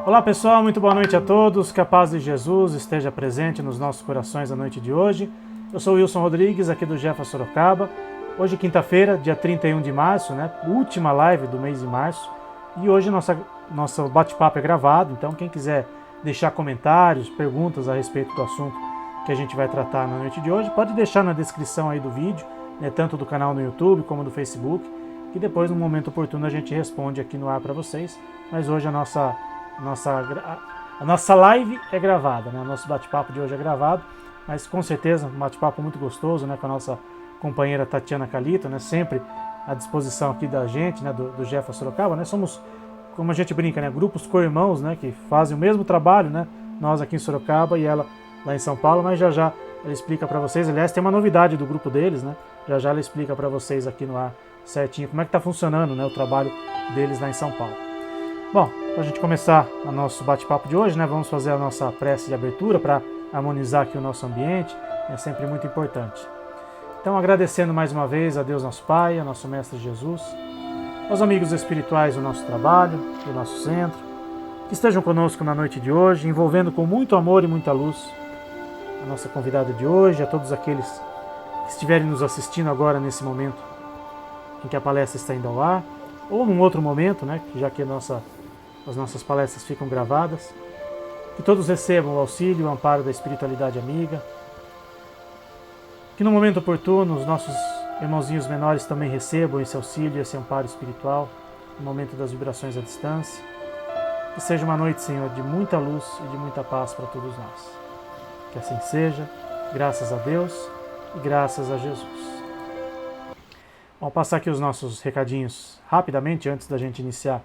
Olá pessoal, muito boa noite a todos, que a paz de Jesus esteja presente nos nossos corações a noite de hoje. Eu sou Wilson Rodrigues, aqui do Jefa Sorocaba. Hoje quinta-feira, dia 31 de março, última live do mês de março. E hoje nosso bate-papo é gravado, então quem quiser deixar comentários, perguntas a respeito do assunto que a gente vai tratar na noite de hoje, pode deixar na descrição aí do vídeo, tanto do canal no YouTube como do Facebook, que depois no momento oportuno a gente responde aqui no ar para vocês. Mas hoje a nossa live é gravada, o nosso bate-papo de hoje é gravado, mas com certeza um bate-papo muito gostoso, com a nossa companheira Tatiana Calito, sempre à disposição aqui da gente, do Jefa Sorocaba, somos, como a gente brinca, grupos co-irmãos, que fazem o mesmo trabalho, nós aqui em Sorocaba e ela lá em São Paulo, mas já ela explica para vocês. Aliás, tem uma novidade do grupo deles, já ela explica para vocês aqui no ar certinho como é que está funcionando, o trabalho deles lá em São Paulo. Bom, para a gente começar o nosso bate-papo de hoje, vamos fazer a nossa prece de abertura para harmonizar aqui o nosso ambiente, é sempre muito importante. Então, agradecendo mais uma vez a Deus nosso Pai, a nosso Mestre Jesus, aos amigos espirituais do nosso trabalho, do nosso centro, que estejam conosco na noite de hoje, envolvendo com muito amor e muita luz a nossa convidada de hoje, a todos aqueles que estiverem nos assistindo agora nesse momento em que a palestra está indo ao ar, ou num outro momento, já que as nossas palestras ficam gravadas, que todos recebam o auxílio e o amparo da espiritualidade amiga, que no momento oportuno os nossos irmãozinhos menores também recebam esse auxílio e esse amparo espiritual, no momento das vibrações à distância. Que seja uma noite, Senhor, de muita luz e de muita paz para todos nós. Que assim seja, graças a Deus e graças a Jesus. Vamos passar aqui os nossos recadinhos rapidamente antes da gente iniciar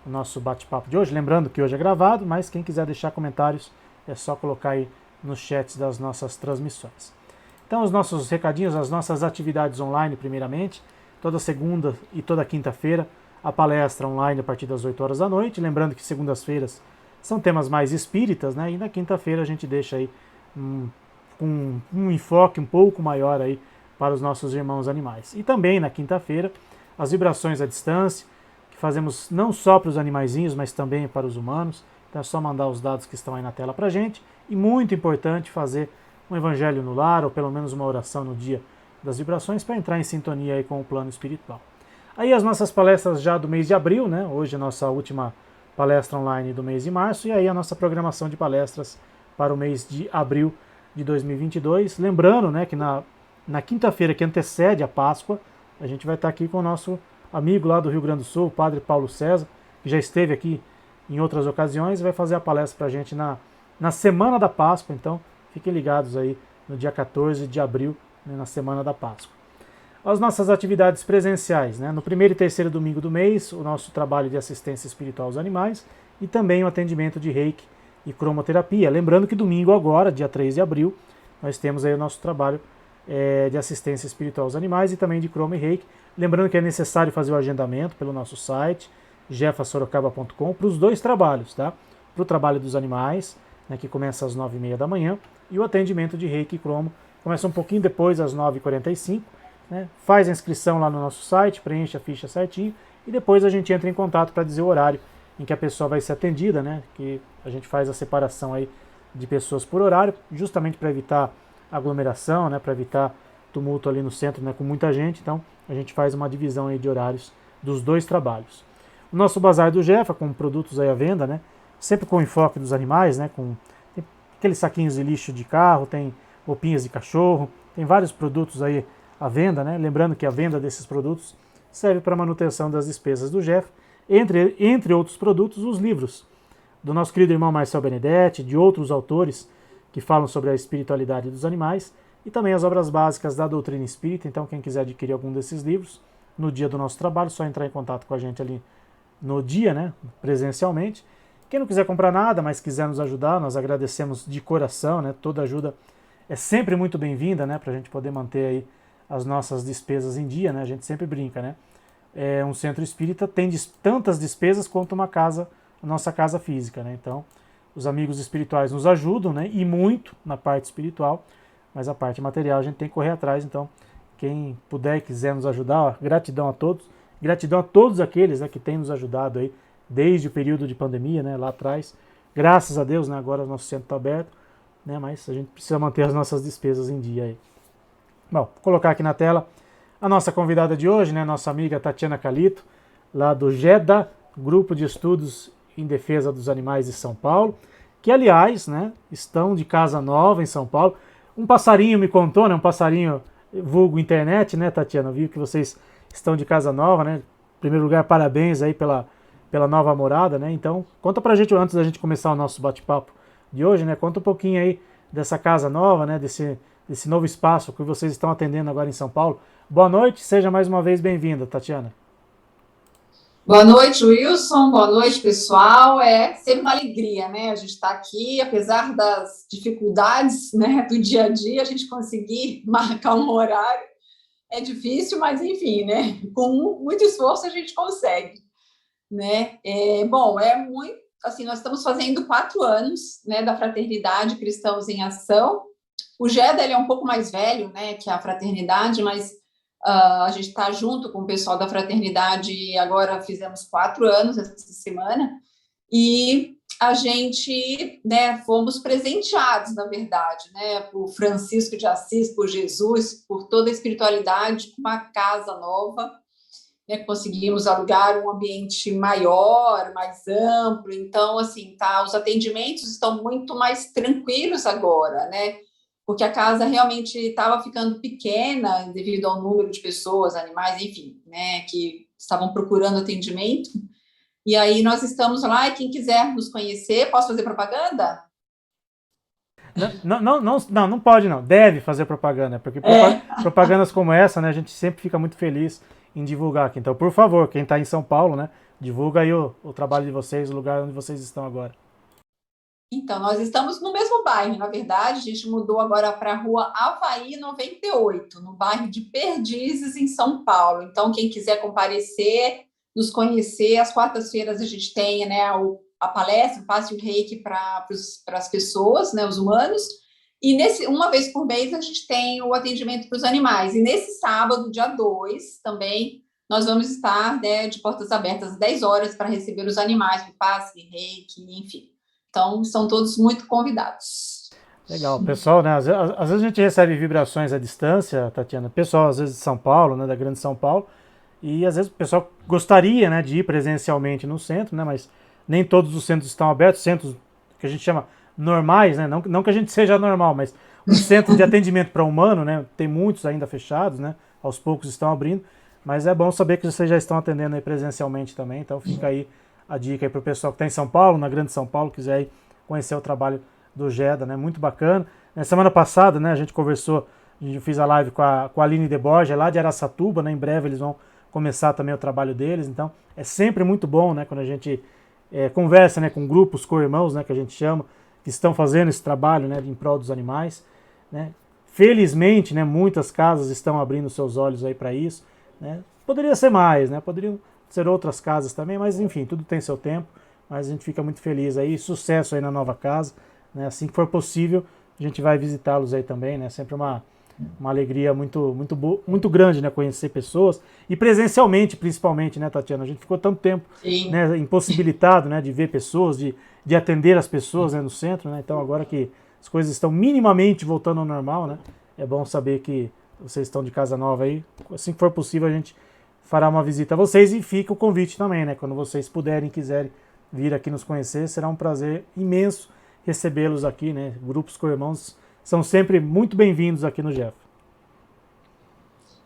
o nosso bate-papo de hoje. Lembrando que hoje é gravado, mas quem quiser deixar comentários é só colocar aí nos chats das nossas transmissões. Então, os nossos recadinhos, as nossas atividades online, primeiramente, toda segunda e toda quinta-feira, a palestra online a partir das 8 horas da noite. Lembrando que segundas-feiras são temas mais espíritas, e na quinta-feira a gente deixa aí um enfoque um pouco maior aí para os nossos irmãos animais. E também na quinta-feira, as vibrações à distância, que fazemos não só para os animaizinhos, mas também para os humanos. Então é só mandar os dados que estão aí na tela para a gente. E muito importante fazer um evangelho no lar, ou pelo menos uma oração no dia das vibrações, para entrar em sintonia aí com o plano espiritual. Aí as nossas palestras já do mês de abril, hoje a nossa última palestra online do mês de março, e aí a nossa programação de palestras para o mês de abril de 2022. Lembrando que na quinta-feira que antecede a Páscoa, a gente vai estar aqui com o nosso amigo lá do Rio Grande do Sul, o Padre Paulo César, que já esteve aqui em outras ocasiões, e vai fazer a palestra para a gente na semana da Páscoa. Então, fiquem ligados aí no dia 14 de abril, na semana da Páscoa. As nossas atividades presenciais, no primeiro e terceiro domingo do mês, o nosso trabalho de assistência espiritual aos animais e também o atendimento de reiki e cromoterapia. Lembrando que domingo agora, dia 3 de abril, nós temos aí o nosso trabalho de assistência espiritual aos animais e também de cromo e reiki. Lembrando que é necessário fazer o agendamento pelo nosso site, jefasorocaba.com, para os dois trabalhos, tá? Para o trabalho dos animais, que começa às 9h30 da manhã, e o atendimento de reiki e cromo começa um pouquinho depois, às 9h45. Faz a inscrição lá no nosso site, preenche a ficha certinho, e depois a gente entra em contato para dizer o horário em que a pessoa vai ser atendida, que a gente faz a separação aí de pessoas por horário, justamente para evitar aglomeração, para evitar tumulto ali no centro, com muita gente. Então a gente faz uma divisão aí de horários dos dois trabalhos. O nosso bazar do Jefa, com produtos aí à venda, sempre com enfoque dos animais, tem aqueles saquinhos de lixo de carro, tem roupinhas de cachorro, tem vários produtos aí à venda, Lembrando que a venda desses produtos serve para a manutenção das despesas do Jefa, entre outros produtos, os livros do nosso querido irmão Marcel Benedetti, de outros autores que falam sobre a espiritualidade dos animais, e também as obras básicas da doutrina espírita. Então, quem quiser adquirir algum desses livros, no dia do nosso trabalho, é só entrar em contato com a gente ali no dia, presencialmente. Quem não quiser comprar nada, mas quiser nos ajudar, nós agradecemos de coração, Toda ajuda é sempre muito bem-vinda, para a gente poder manter aí as nossas despesas em dia, A gente sempre brinca, Um centro espírita tem tantas despesas quanto uma casa, a nossa casa física, Então, os amigos espirituais nos ajudam, e muito na parte espiritual, mas a parte material a gente tem que correr atrás. Então, quem puder e quiser nos ajudar, gratidão a todos aqueles que têm nos ajudado aí desde o período de pandemia, né, lá atrás. Graças a Deus, né, agora o nosso centro está aberto, né, mas a gente precisa manter as nossas despesas em dia aí. Bom, vou colocar aqui na tela a nossa convidada de hoje, né, nossa amiga Tatiana Calito, lá do GEDA, Grupo de Estudos em Defesa dos Animais de São Paulo, que, aliás, né, estão de casa nova em São Paulo. Um passarinho me contou, né, um passarinho vulgo internet, né, Tatiana, viu que vocês estão de casa nova, né? Em primeiro lugar, parabéns aí pela nova morada, né? Então, conta pra gente, antes da gente começar o nosso bate-papo de hoje, né, conta um pouquinho aí dessa casa nova, né, desse novo espaço que vocês estão atendendo agora em São Paulo. Boa noite, seja mais uma vez bem-vinda, Tatiana. Boa noite, Wilson. Boa noite, pessoal. É sempre uma alegria, né? A gente está aqui, apesar das dificuldades, né, do dia a dia, a gente conseguir marcar um horário é difícil, mas enfim, né? Com muito esforço a gente consegue, né? Bom, é muito assim. Nós estamos fazendo 4 anos, né, da Fraternidade Cristãos em Ação. O GEDA ele é um pouco mais velho, né, que a Fraternidade, mas a gente está junto com o pessoal da Fraternidade e agora fizemos 4 anos essa semana e a gente, né, fomos presenteados, na verdade, né, por Francisco de Assis, por Jesus, por toda a espiritualidade, com uma casa nova, né, conseguimos alugar um ambiente maior, mais amplo, então, assim, tá, os atendimentos estão muito mais tranquilos agora, né, porque a casa realmente estava ficando pequena devido ao número de pessoas, animais, enfim, né, que estavam procurando atendimento. E aí nós estamos lá e quem quiser nos conhecer, posso fazer propaganda? Não pode não, deve fazer propaganda, porque propagandas como essa, né, a gente sempre fica muito feliz em divulgar aqui. Então, por favor, quem está em São Paulo, né, divulga aí o trabalho de vocês, o lugar onde vocês estão agora. Então, nós estamos no mesmo bairro, na verdade, a gente mudou agora para a rua Havaí 98, no bairro de Perdizes, em São Paulo. Então, quem quiser comparecer, nos conhecer, às quartas-feiras a gente tem, né, a palestra, o passe o reiki para as pessoas, né, os humanos, e uma vez por mês a gente tem o atendimento para os animais. E nesse sábado, dia 2, também, nós vamos estar, né, de portas abertas às 10 horas para receber os animais, para passe, reiki, enfim. Então, são todos muito convidados. Legal, pessoal, né? Às vezes a gente recebe vibrações à distância, Tatiana. Pessoal, às vezes de São Paulo, né? Da grande São Paulo. E às vezes o pessoal gostaria, né, de ir presencialmente no centro, né? Mas nem todos os centros estão abertos, centros que a gente chama normais, né? Não que a gente seja normal, mas um centro de atendimento para humano, né? Tem muitos ainda fechados, né? Aos poucos estão abrindo. Mas é bom saber que vocês já estão atendendo aí presencialmente também. Então fica aí a dica aí para o pessoal que está em São Paulo, na grande São Paulo, quiser ir conhecer o trabalho do GEDA, né? Muito bacana. Na semana passada, né, a gente conversou, a gente fez a live com a Aline de Borja, lá de Araçatuba, né? Em breve eles vão começar também o trabalho deles. Então é sempre muito bom, né, quando a gente conversa, né, com grupos, com irmãos, né, que a gente chama, que estão fazendo esse trabalho, né, em prol dos animais, né? Felizmente, né, muitas casas estão abrindo seus olhos aí para isso, né? Poderia ser mais, né? Poderiam ser outras casas também, mas enfim, tudo tem seu tempo. Mas a gente fica muito feliz aí, sucesso aí na nova casa, né? Assim que for possível, a gente vai visitá-los aí também, né? Sempre uma alegria muito grande, né? Conhecer pessoas e presencialmente, principalmente, né, Tatiana? A gente ficou tanto tempo, né, impossibilitado, né, de ver pessoas, de atender as pessoas, né, no centro, né? Então agora que as coisas estão minimamente voltando ao normal, né? É bom saber que vocês estão de casa nova aí. Assim que for possível, a gente fará uma visita a vocês e fica o convite também, né? Quando vocês puderem, quiserem vir aqui nos conhecer, será um prazer imenso recebê-los aqui, né? Grupos com irmãos são sempre muito bem-vindos aqui no Jeff.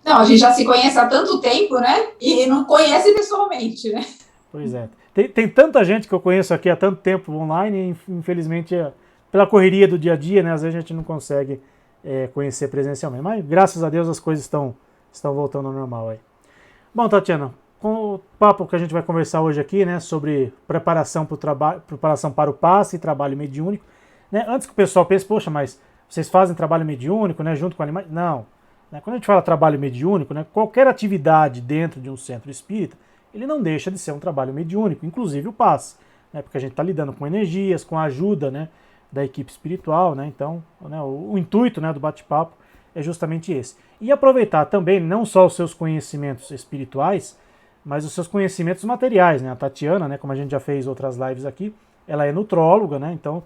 Não, a gente já se conhece há tanto tempo, né? E não conhece pessoalmente, né? Pois é. Tem tanta gente que eu conheço aqui há tanto tempo online e infelizmente pela correria do dia a dia, né? Às vezes a gente não consegue conhecer presencialmente. Mas graças a Deus as coisas estão voltando ao normal aí. Bom, Tatiana, com o papo que a gente vai conversar hoje aqui, né, sobre preparação para o trabalho, preparação para o passe e trabalho mediúnico, né, antes que o pessoal pense, poxa, mas vocês fazem trabalho mediúnico, né, junto com animais? Não. Né, quando a gente fala trabalho mediúnico, né, qualquer atividade dentro de um centro espírita, ele não deixa de ser um trabalho mediúnico, inclusive o passe, né, porque a gente está lidando com energias, com a ajuda, né, da equipe espiritual, né, então, né, o intuito, né, do bate-papo é justamente esse. E aproveitar também não só os seus conhecimentos espirituais, mas os seus conhecimentos materiais, né? A Tatiana, né, como a gente já fez outras lives aqui, ela é nutróloga, né? Então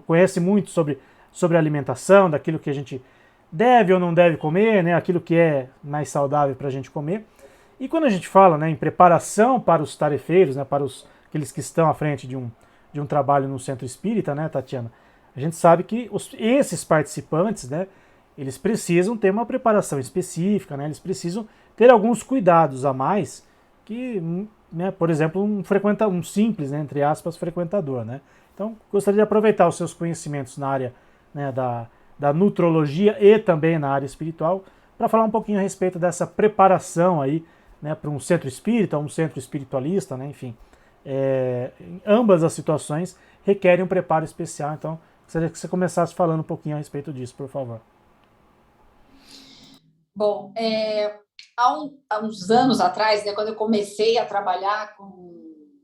conhece muito sobre alimentação, daquilo que a gente deve ou não deve comer, né? Aquilo que é mais saudável para a gente comer. E quando a gente fala, né, em preparação para os tarefeiros, né, para aqueles que estão à frente de um trabalho no centro espírita, né, Tatiana? A gente sabe que esses participantes, né, eles precisam ter uma preparação específica, né, eles precisam ter alguns cuidados a mais que, né, por exemplo, um simples, né, entre aspas, frequentador, né? Então, gostaria de aproveitar os seus conhecimentos na área, né, da nutrologia e também na área espiritual para falar um pouquinho a respeito dessa preparação aí, né, para um centro espírita, um centro espiritualista, né, enfim. Ambas as situações requerem um preparo especial, então gostaria que você começasse falando um pouquinho a respeito disso, por favor. Bom, há uns anos atrás, né, quando eu comecei a trabalhar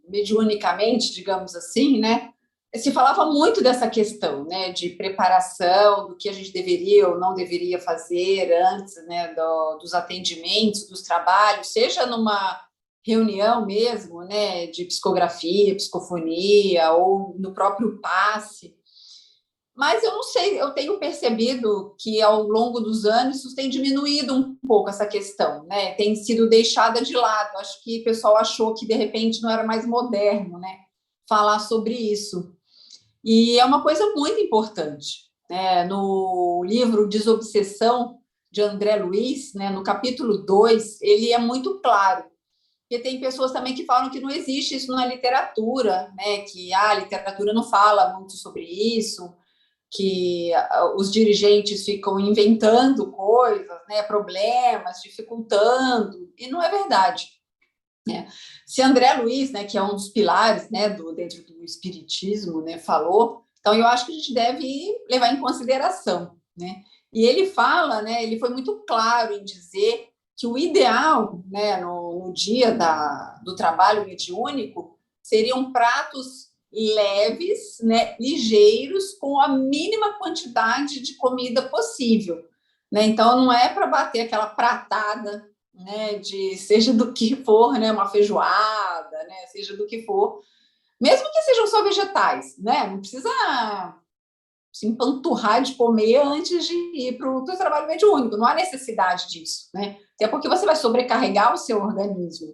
mediunicamente, digamos assim, né, se falava muito dessa questão, né, de preparação, do que a gente deveria ou não deveria fazer antes, né, dos atendimentos, dos trabalhos, seja numa reunião mesmo, né, de psicografia, psicofonia, ou no próprio passe. Mas eu não sei, eu tenho percebido que ao longo dos anos isso tem diminuído um pouco essa questão, né? Tem sido deixada de lado. Acho que o pessoal achou que de repente não era mais moderno, né? Falar sobre isso. E é uma coisa muito importante, né? No livro Desobsessão de André Luiz, né, no capítulo 2, ele é muito claro. Porque tem pessoas também que falam que não existe isso na literatura, né? Que a literatura não fala muito sobre isso, que os dirigentes ficam inventando coisas, né, problemas, dificultando, e não é verdade. Né? Se André Luiz, né, que é um dos pilares, né, dentro do espiritismo, né, falou, então eu acho que a gente deve levar em consideração. Né? E ele fala, né, ele foi muito claro em dizer que o ideal, né, no dia do trabalho mediúnico seriam pratos leves, né, ligeiros, com a mínima quantidade de comida possível. Né? Então, não é para bater aquela pratada, né, de seja do que for, né, uma feijoada, né, seja do que for, mesmo que sejam só vegetais, né, não precisa se empanturrar de comer antes de ir para o trabalho mediúnico, não há necessidade disso, né, até porque você vai sobrecarregar o seu organismo,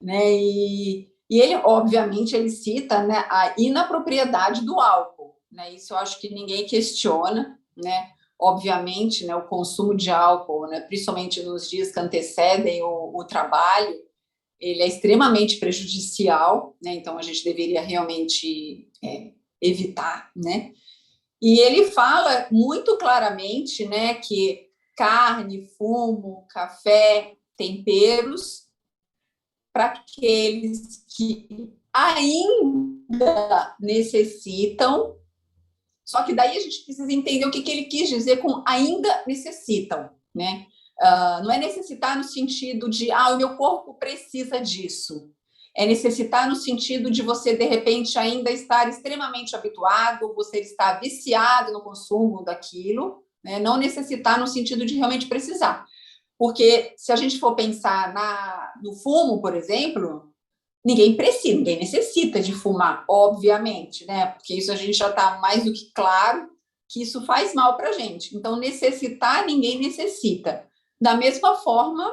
né, e ele, obviamente, ele cita, né, a inapropriedade do álcool, né, isso eu acho que ninguém questiona, né, obviamente, né, o consumo de álcool, né, principalmente nos dias que antecedem o trabalho, ele é extremamente prejudicial, né, então a gente deveria realmente evitar, né, e ele fala muito claramente, né, que carne, fumo, café, temperos, para aqueles que ainda necessitam. Só que daí a gente precisa entender o que ele quis dizer com ainda necessitam, né? Não é necessitar no sentido de, o meu corpo precisa disso. É necessitar no sentido de você, de repente, ainda estar extremamente habituado, você estar viciado no consumo daquilo, né? Não necessitar no sentido de realmente precisar. Porque se a gente for pensar no fumo, por exemplo, ninguém precisa, ninguém necessita de fumar, obviamente, né? Porque isso a gente já está mais do que claro que isso faz mal para a gente. Então, necessitar, ninguém necessita. Da mesma forma,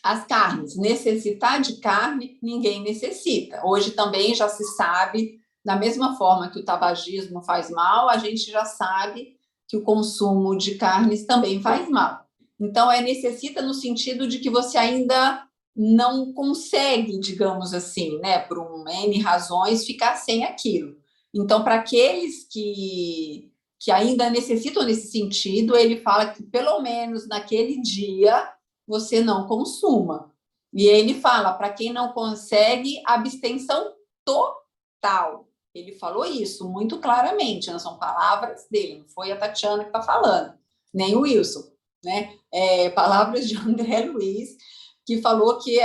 as carnes, necessitar de carne, ninguém necessita. Hoje também já se sabe, da mesma forma que o tabagismo faz mal, a gente já sabe que o consumo de carnes também faz mal. Então, necessita no sentido de que você ainda não consegue, digamos assim, né, por N razões, ficar sem aquilo. Então, para aqueles que ainda necessitam nesse sentido, ele fala que pelo menos naquele dia você não consuma. E ele fala, para quem não consegue, abstenção total. Ele falou isso muito claramente, não são palavras dele, não foi a Tatiana que está falando, nem o Wilson, né? Palavras de André Luiz, que falou que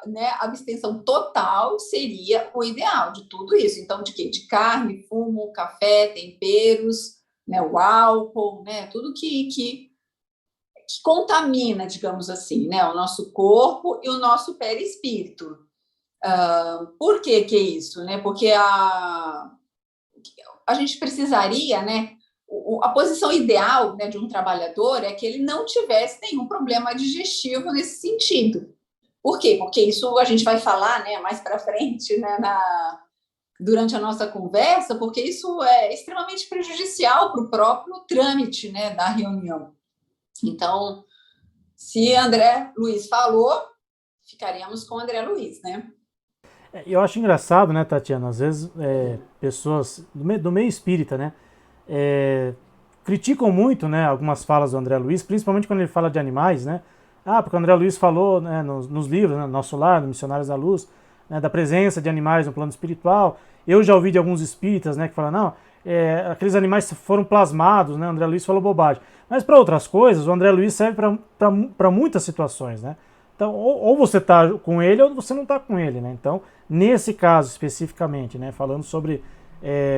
né, a abstenção total seria o ideal de tudo isso. Então, de quê? De carne, fumo, café, temperos, né, o álcool, né, tudo que que contamina, digamos assim, né, o nosso corpo e o nosso perispírito. Por que é isso? Né? Porque a gente precisaria, né, a posição ideal, né, de um trabalhador é que ele não tivesse nenhum problema digestivo nesse sentido. Por quê? Porque isso a gente vai falar, né, mais para frente, né, durante a nossa conversa, porque isso é extremamente prejudicial para o próprio trâmite, né, da reunião. Então, se André Luiz falou, ficaríamos com André Luiz, né? Eu acho engraçado, né, Tatiana, às vezes pessoas do meio espírita, né, é, criticam muito, né, algumas falas do André Luiz, principalmente quando ele fala de animais, né, porque o André Luiz falou, né, nos livros, né, Nosso Lar, no Missionários da Luz, né, da presença de animais no plano espiritual. Eu já ouvi de alguns espíritas, né, que falam, não, aqueles animais foram plasmados, né, o André Luiz falou bobagem. Mas para outras coisas, o André Luiz serve para muitas situações, né. Então, ou você está com ele ou você não está com ele, né? Então, nesse caso especificamente, né, falando sobre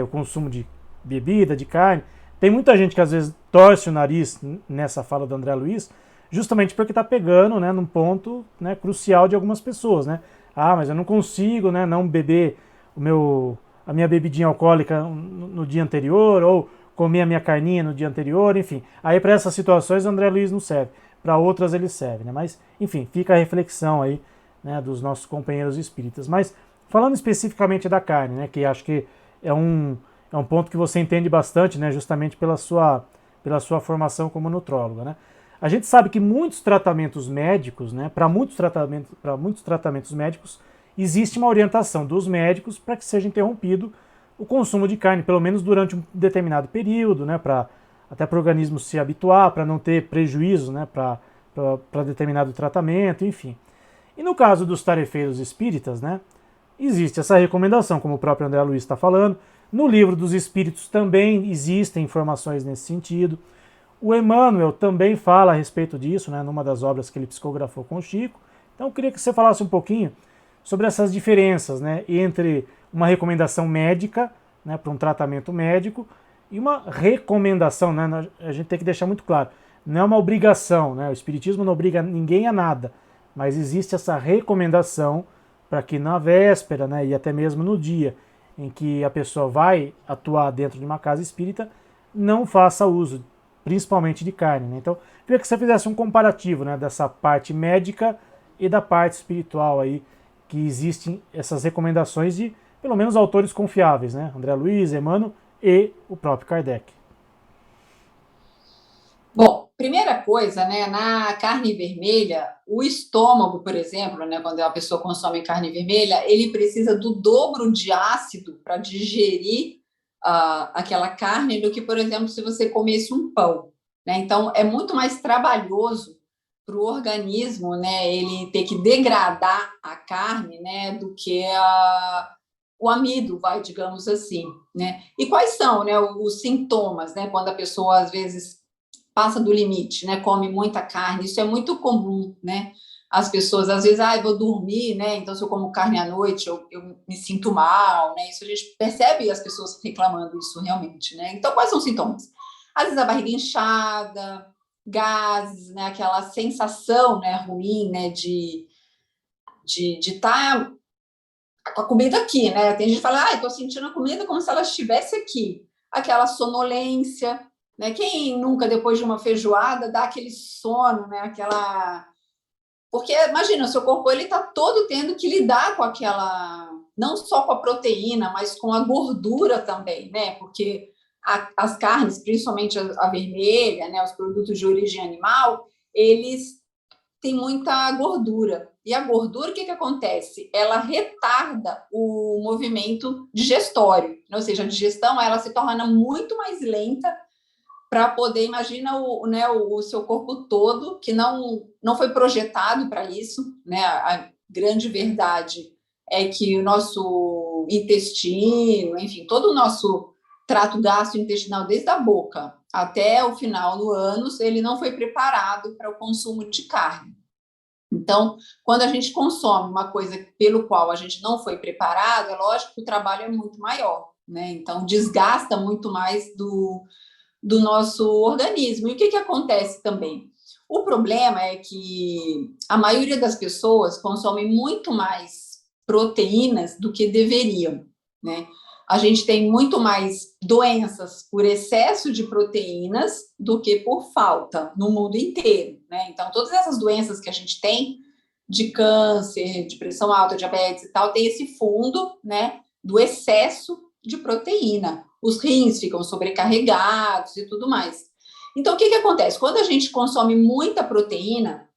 o consumo de bebida, de carne, tem muita gente que às vezes torce o nariz nessa fala do André Luiz, justamente porque está pegando, né, num ponto, né, crucial de algumas pessoas, né? Mas eu não consigo, né, não beber a minha bebidinha alcoólica no dia anterior, ou comer a minha carninha no dia anterior, enfim. Aí para essas situações o André Luiz não serve. Para outras ele serve, né? Mas, enfim, fica a reflexão aí, né, dos nossos companheiros espíritas. Mas, falando especificamente da carne, né, que acho que é um ponto que você entende bastante, né, justamente pela sua formação como nutróloga, né? A gente sabe que muitos tratamentos médicos, né, para muitos tratamentos médicos, existe uma orientação dos médicos para que seja interrompido o consumo de carne, pelo menos durante um determinado período, né, até para o organismo se habituar, para não ter prejuízo, né, para determinado tratamento, enfim. E no caso dos tarefeiros espíritas, né, existe essa recomendação, como o próprio André Luiz está falando. No livro dos Espíritos também existem informações nesse sentido. O Emmanuel também fala a respeito disso, né, numa das obras que ele psicografou com o Chico. Então eu queria que você falasse um pouquinho sobre essas diferenças, né, entre uma recomendação médica, né, para um tratamento médico, e uma recomendação, né? A gente tem que deixar muito claro, não é uma obrigação, né? O Espiritismo não obriga ninguém a nada, mas existe essa recomendação para que na véspera, né, e até mesmo no dia em que a pessoa vai atuar dentro de uma casa espírita, não faça uso, principalmente de carne, né? Então, eu queria que você fizesse um comparativo, né, dessa parte médica e da parte espiritual aí, que existem essas recomendações de, pelo menos, autores confiáveis, né? André Luiz, Emmanuel e o próprio Kardec. Bom, primeira coisa, né, na carne vermelha, o estômago, por exemplo, né, quando a pessoa consome carne vermelha, ele precisa do dobro de ácido para digerir aquela carne do que, por exemplo, se você comesse um pão, né? Então, é muito mais trabalhoso para o organismo, né, ele ter que degradar a carne, né, do que o amido, digamos assim, né? E quais são, né, os sintomas, né, quando a pessoa às vezes passa do limite, né, come muita carne? Isso é muito comum, né? As pessoas às vezes, eu vou dormir, né? Então se eu como carne à noite, eu me sinto mal, né? Isso a gente percebe as pessoas reclamando isso realmente, né? Então quais são os sintomas? Às vezes a barriga inchada, gases, né? Aquela sensação, né, ruim, né, de estar com a comida aqui, né? Tem gente que fala, estou sentindo a comida como se ela estivesse aqui. Aquela sonolência, né? Quem nunca, depois de uma feijoada, dá aquele sono, né? Porque, imagina, o seu corpo está todo tendo que lidar com aquela... Não só com a proteína, mas com a gordura também, né? Porque as carnes, principalmente a vermelha, né? Os produtos de origem animal, eles têm muita gordura. E a gordura, o que acontece? Ela retarda o movimento digestório, ou seja, a digestão ela se torna muito mais lenta para poder, imagina o seu corpo todo, que não foi projetado para isso, né? A grande verdade é que o nosso intestino, enfim, todo o nosso trato gastrointestinal, desde a boca até o final do ânus, ele não foi preparado para o consumo de carne. Então, quando a gente consome uma coisa pelo qual a gente não foi preparado, é lógico que o trabalho é muito maior, né? Então, desgasta muito mais do nosso organismo. E o que acontece também? O problema é que a maioria das pessoas consome muito mais proteínas do que deveriam, né? A gente tem muito mais doenças por excesso de proteínas do que por falta no mundo inteiro, né? Então, todas essas doenças que a gente tem, de câncer, de pressão alta, diabetes e tal, tem esse fundo, né, do excesso de proteína. Os rins ficam sobrecarregados e tudo mais. Então, o que acontece? Quando a gente consome muita proteína,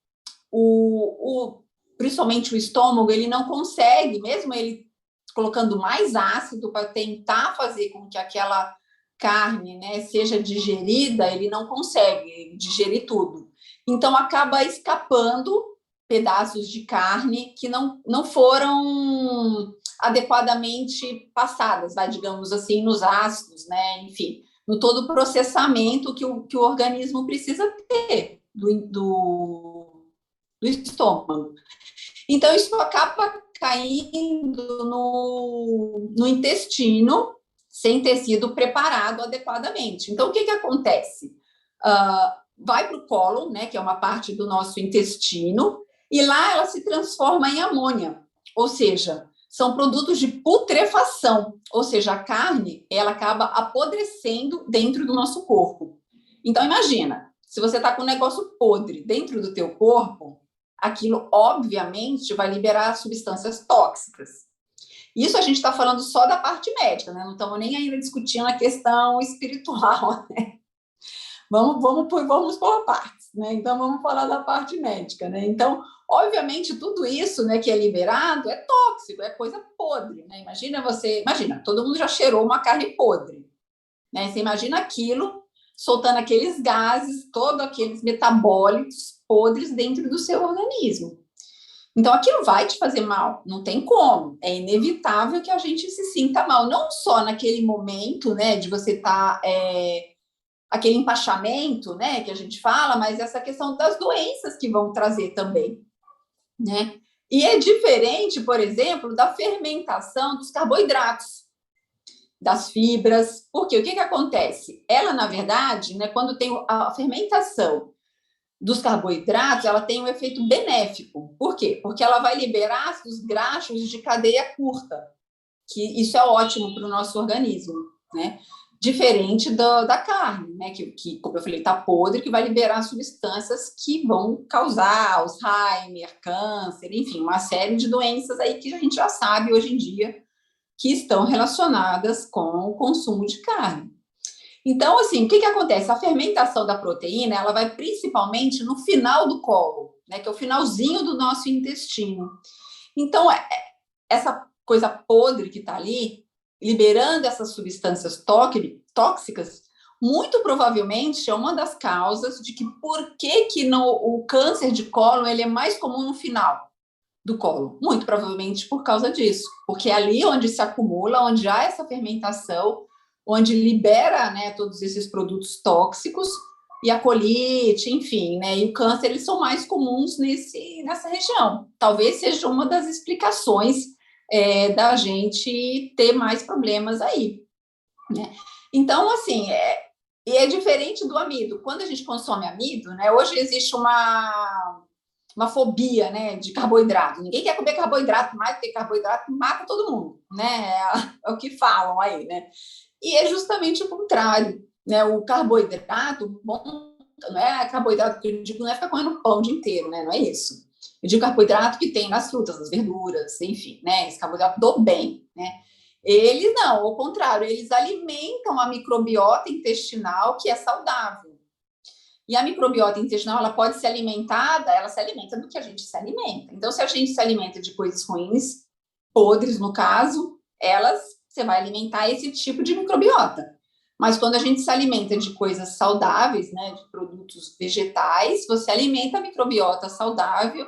principalmente o estômago, ele não consegue, mesmo ele colocando mais ácido para tentar fazer com que aquela carne, né, seja digerida, ele não consegue digerir tudo. Então, acaba escapando pedaços de carne que não foram adequadamente passadas, digamos assim, nos ácidos, né, enfim, no todo o processamento que o organismo precisa ter do estômago. Então, isso acaba caindo no intestino sem ter sido preparado adequadamente. Então, o que acontece? Vai para o cólon, né, que é uma parte do nosso intestino, e lá ela se transforma em amônia, ou seja, são produtos de putrefação, ou seja, a carne ela acaba apodrecendo dentro do nosso corpo. Então, imagina, se você está com um negócio podre dentro do teu corpo, aquilo, obviamente, vai liberar substâncias tóxicas. Isso a gente está falando só da parte médica, né? Não estamos nem ainda discutindo a questão espiritual, né? Vamos por partes, né? Então, vamos falar da parte médica, né? Então, obviamente, tudo isso, né, que é liberado é tóxico, é coisa podre, né? Imagina, todo mundo já cheirou uma carne podre, né? Você imagina aquilo soltando aqueles gases, todos aqueles metabólitos podres dentro do seu organismo. Então, aquilo vai te fazer mal, não tem como. É inevitável que a gente se sinta mal, não só naquele momento, né, de você estar aquele empachamento, né, que a gente fala, mas essa questão das doenças que vão trazer também, né? E é diferente, por exemplo, da fermentação dos carboidratos, das fibras, porque o que acontece? Ela, na verdade, né, quando tem a fermentação dos carboidratos, ela tem um efeito benéfico. Por quê? Porque ela vai liberar ácidos graxos de cadeia curta, que isso é ótimo para o nosso organismo, né? Diferente da carne, né? Que, como eu falei, está podre, que vai liberar substâncias que vão causar Alzheimer, câncer, enfim, uma série de doenças aí que a gente já sabe hoje em dia que estão relacionadas com o consumo de carne. Então, assim, o que acontece? A fermentação da proteína, ela vai principalmente no final do colo, né? Que é o finalzinho do nosso intestino. Então, essa coisa podre que está ali, liberando essas substâncias tóxicas, muito provavelmente é uma das causas de que por que o câncer de cólon ele é mais comum no final do cólon. Muito provavelmente por causa disso, porque é ali onde se acumula, onde há essa fermentação, onde libera, né, todos esses produtos tóxicos e a colite, enfim, né, e o câncer, eles são mais comuns nessa região. Talvez seja uma das explicações da gente ter mais problemas aí, né? Então, assim, é diferente do amido. Quando a gente consome amido, né, hoje existe uma fobia, né, de carboidrato. Ninguém quer comer carboidrato mais, porque carboidrato mata todo mundo, né? É o que falam aí, né? E é justamente o contrário, né? O carboidrato, bom, não é carboidrato que eu digo, não é ficar comendo pão o dia inteiro, né? Não é isso. Eu digo carboidrato que tem nas frutas, nas verduras, enfim, né? Esse carboidrato do bem, né? Eles não, ao contrário, eles alimentam a microbiota intestinal que é saudável. E a microbiota intestinal, ela pode ser alimentada, ela se alimenta do que a gente se alimenta. Então, se a gente se alimenta de coisas ruins, podres no caso, você vai alimentar esse tipo de microbiota. Mas quando a gente se alimenta de coisas saudáveis, né, de produtos vegetais, você alimenta a microbiota saudável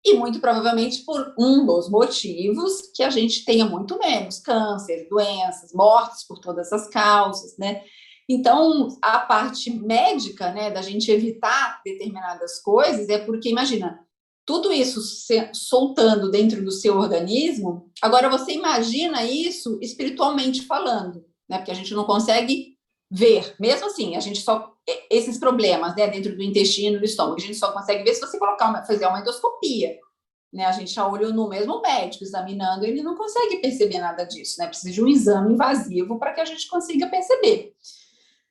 e muito provavelmente por um dos motivos que a gente tenha muito menos câncer, doenças, mortes por todas as causas, né? Então, a parte médica, né, da gente evitar determinadas coisas é porque, imagina, tudo isso soltando dentro do seu organismo, agora você imagina isso espiritualmente falando, né? Porque a gente não consegue ver. Mesmo assim, a gente só esses problemas, né, dentro do intestino, do estômago, a gente só consegue ver se você fazer uma endoscopia, né? A gente a olho no mesmo médico examinando, ele não consegue perceber nada disso, né? Precisa de um exame invasivo para que a gente consiga perceber.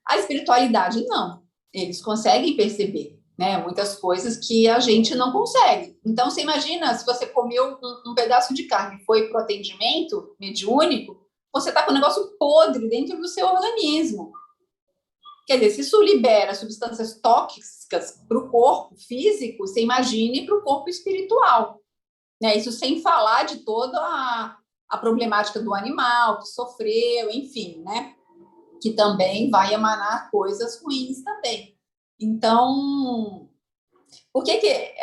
A espiritualidade não, eles conseguem perceber, né? Muitas coisas que a gente não consegue. Então, você imagina se você comeu um pedaço de carne, foi para o atendimento mediúnico, você está com um negócio podre dentro do seu organismo. Quer dizer, se isso libera substâncias tóxicas para o corpo físico, você imagine para o corpo espiritual, né? Isso sem falar de toda a problemática do animal que sofreu, enfim, né? Que também vai emanar coisas ruins também. Então, por que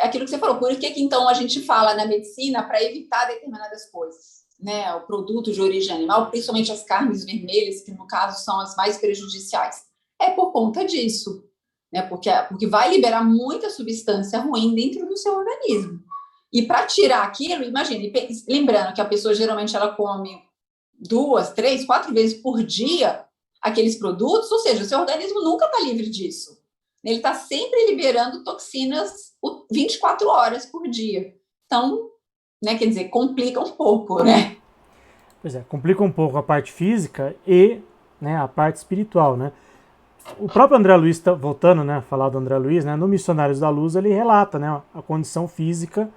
aquilo que você falou, por que então a gente fala na medicina para evitar determinadas coisas, né? O produto de origem animal, principalmente as carnes vermelhas, que no caso são as mais prejudiciais, é por conta disso, né? Porque vai liberar muita substância ruim dentro do seu organismo. E para tirar aquilo, imagine, lembrando que a pessoa geralmente ela come 2, 3, 4 vezes por dia aqueles produtos, ou seja, o seu organismo nunca está livre disso. Ele está sempre liberando toxinas 24 horas por dia. Então, né, quer dizer, complica um pouco, né? Pois é, complica um pouco a parte física e, né, a parte espiritual, né? O próprio André Luiz, voltando, né, a falar do André Luiz, né, no Missionários da Luz ele relata, né, a condição física,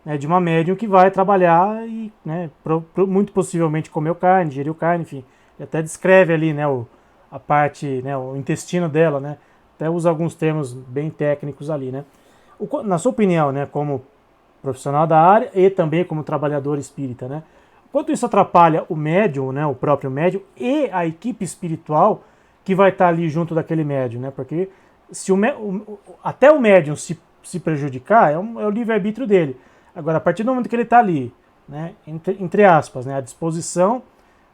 né, de uma médium que vai trabalhar e, né, muito possivelmente comeu carne, ingeriu carne, enfim. Ele até descreve ali, né, a parte, né, o intestino dela, né, até usa alguns termos bem técnicos ali, né. Na sua opinião, né, como profissional da área e também como trabalhador espírita, né, quanto isso atrapalha o médium, né, o próprio médium e a equipe espiritual que vai estar ali junto daquele médium, né, porque se até o médium se prejudicar, é o livre-arbítrio dele. Agora, a partir do momento que ele está ali, né, entre aspas, né, à disposição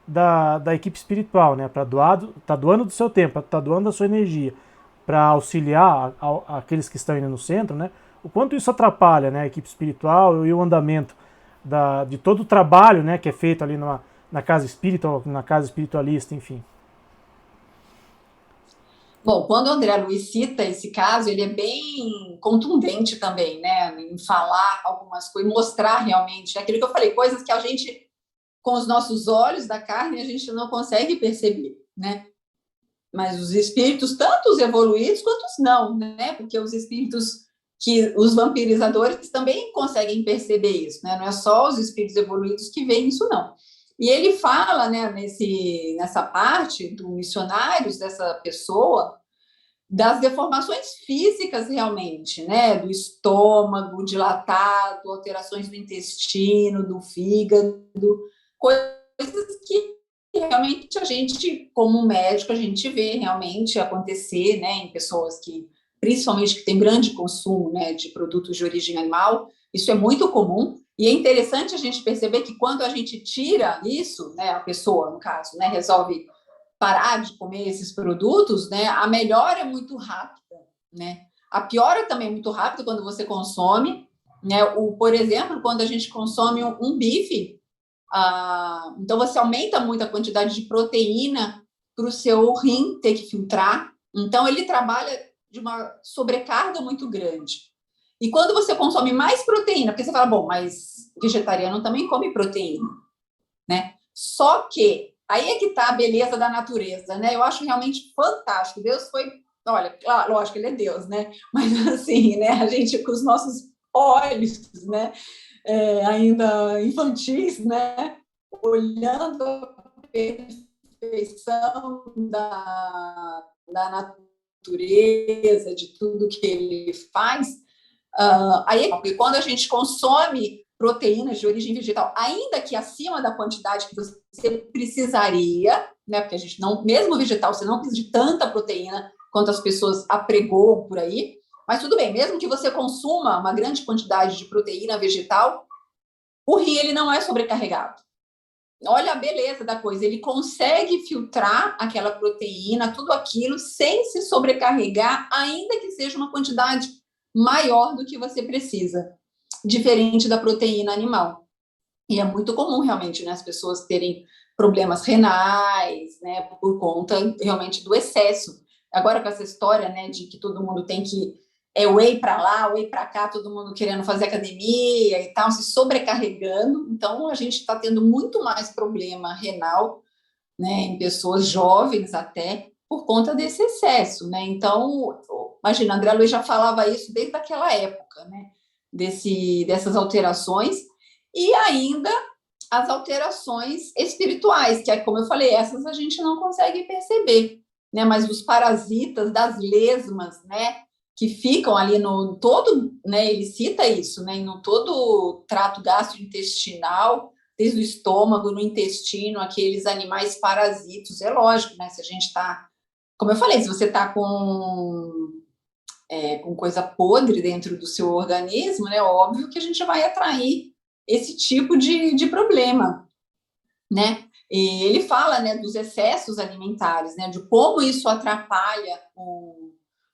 da equipe espiritual, né, para tá doando do seu tempo, tá doando da sua energia, para auxiliar aqueles que estão indo no centro, né, o quanto isso atrapalha, né, a equipe espiritual e o andamento de todo o trabalho, né, que é feito ali na casa espírita, ou na casa espiritualista, enfim. Bom, quando o André Luiz cita esse caso, ele é bem contundente também, né, em falar algumas coisas, mostrar realmente aquilo que eu falei, coisas que a gente, com os nossos olhos da carne, a gente não consegue perceber, né? Mas os espíritos, tanto os evoluídos quanto os não, né? Porque os espíritos os vampirizadores também conseguem perceber isso, né? Não é só os espíritos evoluídos que veem isso, não. E ele fala, né, nessa parte do missionários, dessa pessoa, das deformações físicas realmente, né? Do estômago dilatado, alterações do intestino, do fígado, coisas que realmente a gente, como médico, a gente vê realmente acontecer, né, em pessoas que, principalmente que têm grande consumo, né, de produtos de origem animal, isso é muito comum, e é interessante a gente perceber que quando a gente tira isso, né, a pessoa, no caso, né, resolve parar de comer esses produtos, né, a melhora é muito rápida, né? A piora também é muito rápida quando você consome, né? Por exemplo, quando a gente consome um bife, então você aumenta muito a quantidade de proteína para o seu rim ter que filtrar. Então ele trabalha de uma sobrecarga muito grande. E quando você consome mais proteína, porque você fala, bom, mas vegetariano também come proteína, né? Só que aí é que está a beleza da natureza, né? Eu acho realmente fantástico. Deus foi, olha, claro, lógico, ele é Deus, né? Mas assim, né? A gente com os nossos olhos, né? Ainda infantis, né? Olhando a perfeição da natureza, de tudo que ele faz. Aí, porque quando a gente consome proteínas de origem vegetal, ainda que acima da quantidade que você precisaria, né? Porque a gente não, mesmo vegetal, você não precisa de tanta proteína quanto as pessoas apregoam por aí. Mas tudo bem, mesmo que você consuma uma grande quantidade de proteína vegetal, o rim ele não é sobrecarregado. Olha a beleza da coisa, ele consegue filtrar aquela proteína, tudo aquilo, sem se sobrecarregar, ainda que seja uma quantidade maior do que você precisa, diferente da proteína animal. E é muito comum, realmente, né, as pessoas terem problemas renais, né, por conta realmente do excesso. Agora com essa história, né, de que todo mundo tem que whey para lá, whey para cá, todo mundo querendo fazer academia e tal, se sobrecarregando. Então a gente está tendo muito mais problema renal, né, em pessoas jovens até por conta desse excesso, né? Então, imagina, André Luiz já falava isso desde aquela época, né? Dessas alterações e ainda as alterações espirituais, que é como eu falei, essas a gente não consegue perceber, né? Mas os parasitas das lesmas, né? Que ficam ali no todo, né? Ele cita isso, né? No todo o trato gastrointestinal, desde o estômago, no intestino, aqueles animais parasitos. É lógico, né? Se a gente está, como eu falei, se você está com coisa podre dentro do seu organismo, né? Óbvio que a gente vai atrair esse tipo de problema, né? E ele fala, né, dos excessos alimentares, né? De como isso atrapalha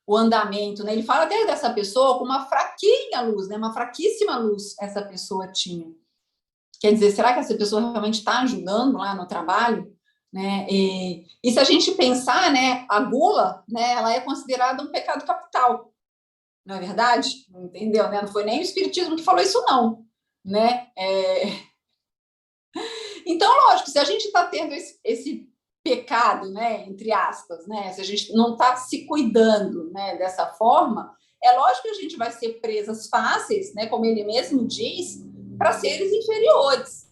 o andamento, né? Ele fala até dessa pessoa com uma fraquinha luz, né? Uma fraquíssima luz essa pessoa tinha. Quer dizer, será que essa pessoa realmente está ajudando lá no trabalho? Né? E se a gente pensar, né, a gula, né, ela é considerada um pecado capital, não é verdade? Entendeu? Né? Não foi nem o Espiritismo que falou isso, não. Né? Então, lógico, se a gente está tendo esse pecado, né, entre aspas, né, se a gente não está se cuidando, né, dessa forma, é lógico que a gente vai ser presas fáceis, né, como ele mesmo diz, para seres inferiores,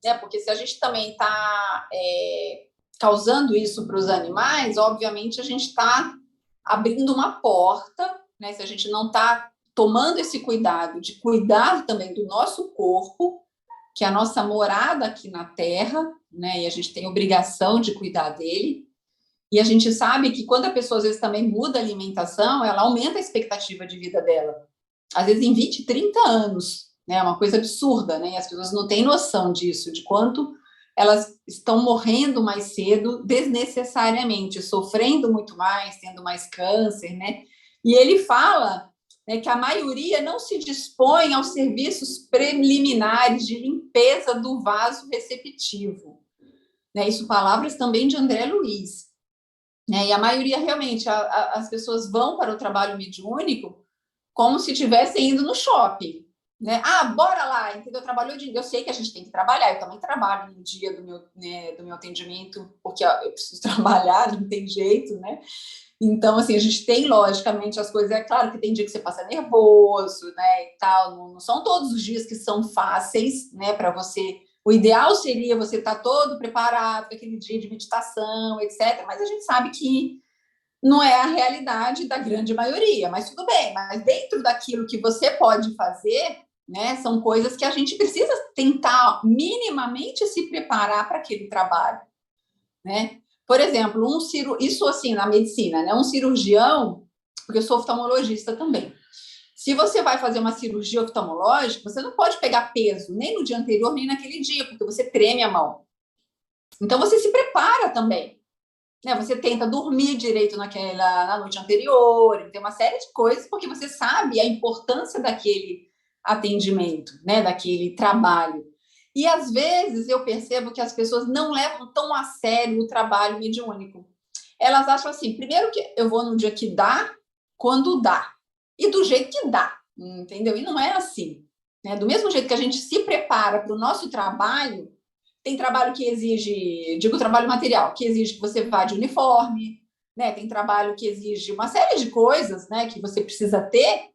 né, porque se a gente também está causando isso para os animais, obviamente a gente está abrindo uma porta, né, se a gente não está tomando esse cuidado de cuidar também do nosso corpo, que é a nossa morada aqui na Terra, né? E a gente tem obrigação de cuidar dele. E a gente sabe que quando a pessoa às vezes também muda a alimentação, ela aumenta a expectativa de vida dela. Às vezes em 20, 30 anos, né? É uma coisa absurda, né? E as pessoas não têm noção disso, de quanto elas estão morrendo mais cedo, desnecessariamente, sofrendo muito mais, tendo mais câncer, né? E ele fala, né, que a maioria não se dispõe aos serviços preliminares de limpeza do vaso receptivo. Né, isso palavras também de André Luiz. Né, e a maioria realmente, as pessoas vão para o trabalho mediúnico como se estivessem indo no shopping. Né? Ah, bora lá, entendeu? Eu sei que a gente tem que trabalhar, eu também trabalho no dia do meu atendimento, porque eu preciso trabalhar, não tem jeito, né? Então, assim, a gente tem, logicamente, as coisas. É claro que tem dia que você passa nervoso, né, e tal. Não são todos os dias que são fáceis, né, para você. O ideal seria você estar todo preparado para aquele dia de meditação, etc. Mas a gente sabe que não é a realidade da grande maioria. Mas tudo bem. Mas dentro daquilo que você pode fazer, né, são coisas que a gente precisa tentar minimamente se preparar para aquele trabalho, né? Por exemplo, isso assim na medicina, né? Um cirurgião, porque eu sou oftalmologista também. Se você vai fazer uma cirurgia oftalmológica, você não pode pegar peso nem no dia anterior, nem naquele dia, porque você treme a mão. Então você se prepara também, né? Você tenta dormir direito na noite anterior, tem uma série de coisas, porque você sabe a importância daquele atendimento, né? Daquele trabalho. E às vezes eu percebo que as pessoas não levam tão a sério o trabalho mediúnico. Elas acham assim, primeiro que eu vou no dia que dá, quando dá, e do jeito que dá, entendeu? E não é assim. Né? Do mesmo jeito que a gente se prepara para o nosso trabalho, tem trabalho que exige, digo trabalho material, que exige que você vá de uniforme, né? Tem trabalho que exige uma série de coisas, né, que você precisa ter,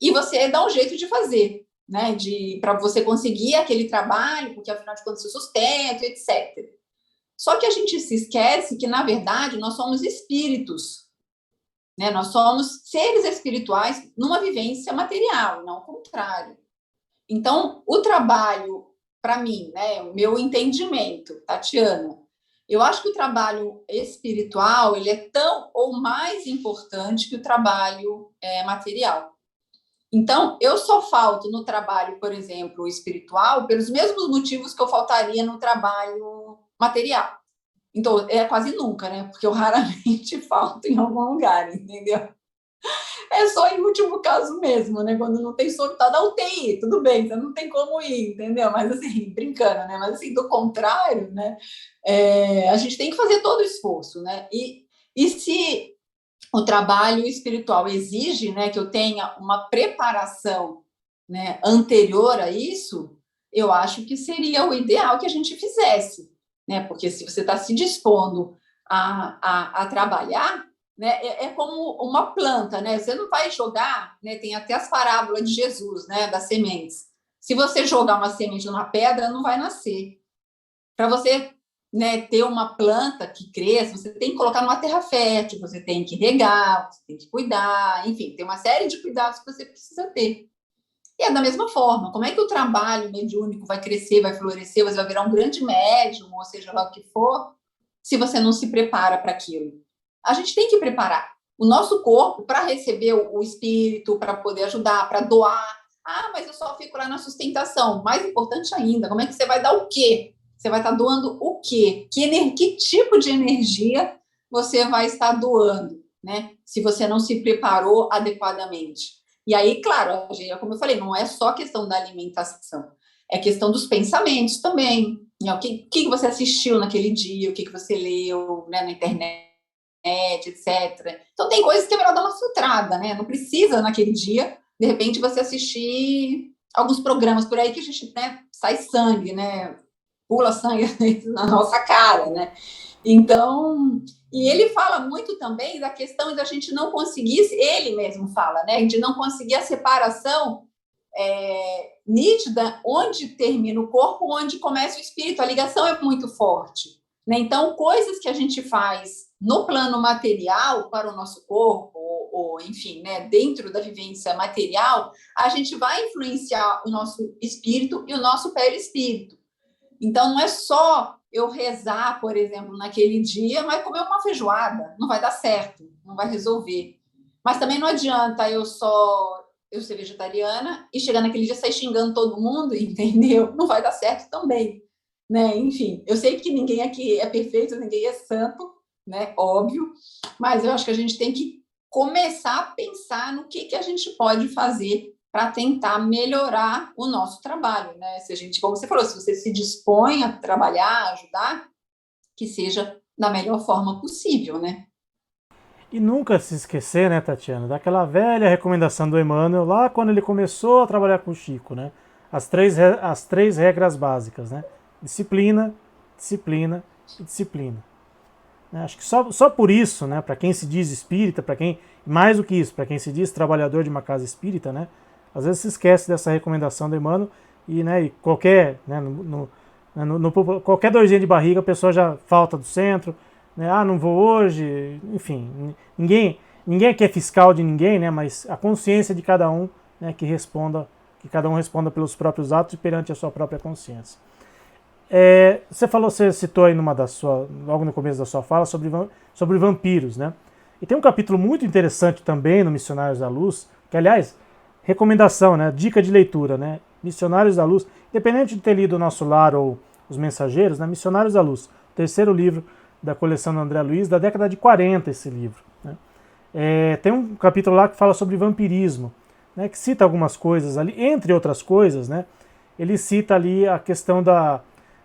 e você dá um jeito de fazer, né, para você conseguir aquele trabalho, porque afinal de contas você sustenta, etc. Só que a gente se esquece que, na verdade, nós somos espíritos, né? Nós somos seres espirituais numa vivência material, não o contrário. Então, o trabalho, para mim, né, o meu entendimento, Tatiana, eu acho que o trabalho espiritual ele é tão ou mais importante que o trabalho material. Então, eu só falto no trabalho, por exemplo, espiritual, pelos mesmos motivos que eu faltaria no trabalho material. Então, é quase nunca, né? Porque eu raramente falto em algum lugar, entendeu? É só em último caso mesmo, né? Quando não tem sono, tá na UTI, tudo bem, você não tem como ir, entendeu? Mas assim, brincando, né? Mas assim, do contrário, né? A gente tem que fazer todo o esforço, né? E se o trabalho espiritual exige, né, que eu tenha uma preparação, né, anterior a isso, eu acho que seria o ideal que a gente fizesse, né? Porque se você está se dispondo a trabalhar, né, é como uma planta, né? Você não vai jogar, né? Tem até as parábolas de Jesus, né, das sementes. Se você jogar uma semente numa pedra, não vai nascer. Para você, né, ter uma planta que cresça, você tem que colocar numa terra fértil, você tem que regar, você tem que cuidar, enfim, tem uma série de cuidados que você precisa ter. E é da mesma forma, como é que o trabalho mediúnico vai crescer, vai florescer, você vai virar um grande médium, ou seja lá o que for, se você não se prepara para aquilo? A gente tem que preparar o nosso corpo para receber o espírito, para poder ajudar, para doar. Ah, mas eu só fico lá na sustentação. Mais importante ainda, como é que você vai dar o quê? Você vai estar doando o quê? Que tipo de energia você vai estar doando, né? Se você não se preparou adequadamente. E aí, claro, como eu falei, não é só questão da alimentação, é questão dos pensamentos também. Né? O que você assistiu naquele dia, o que você leu, né, na internet, etc. Então, tem coisas que é melhor dar uma filtrada, né? Não precisa, naquele dia, de repente, você assistir alguns programas por aí que a gente, né, sai sangue, né? Pula sangue na nossa cara, né? Então, e ele fala muito também da questão da gente não conseguir, ele mesmo fala, né, de não conseguir a separação nítida, onde termina o corpo, onde começa o espírito, a ligação é muito forte. Né? Então, coisas que a gente faz no plano material para o nosso corpo, ou enfim, né, dentro da vivência material, a gente vai influenciar o nosso espírito e o nosso perispírito. Então, não é só eu rezar, por exemplo, naquele dia, mas comer uma feijoada. Não vai dar certo, não vai resolver. Mas também não adianta eu ser vegetariana e chegar naquele dia sair xingando todo mundo, entendeu? Não vai dar certo também. Né? Enfim, eu sei que ninguém aqui é perfeito, ninguém é santo, né? Óbvio, mas eu acho que a gente tem que começar a pensar no que a gente pode fazer para tentar melhorar o nosso trabalho, né? Se a gente, como você falou, se você se dispõe a trabalhar, a ajudar, que seja da melhor forma possível, né? E nunca se esquecer, né, Tatiana, daquela velha recomendação do Emmanuel lá quando ele começou a trabalhar com o Chico, né? As três regras básicas, né? Disciplina, disciplina e disciplina. Né? Acho que só por isso, né, para quem se diz espírita, para quem, mais do que isso, para quem se diz trabalhador de uma casa espírita, né, às vezes se esquece dessa recomendação do Emmanuel e qualquer, né, qualquer dorzinha de barriga a pessoa já falta do centro, né, não vou hoje, enfim, ninguém aqui é fiscal de ninguém, né, mas a consciência de cada um, né, que cada um responda pelos próprios atos e perante a sua própria consciência. Você citou aí logo no começo da sua fala sobre vampiros, né? E tem um capítulo muito interessante também no Missionários da Luz, que aliás, recomendação, né? Dica de leitura, né? Missionários da Luz, independente de ter lido O Nosso Lar ou Os Mensageiros, né? Missionários da Luz, terceiro livro da coleção do André Luiz, da década de 40 esse livro. Né? Tem um capítulo lá que fala sobre vampirismo, né? Que cita algumas coisas ali, entre outras coisas, né? Ele cita ali a questão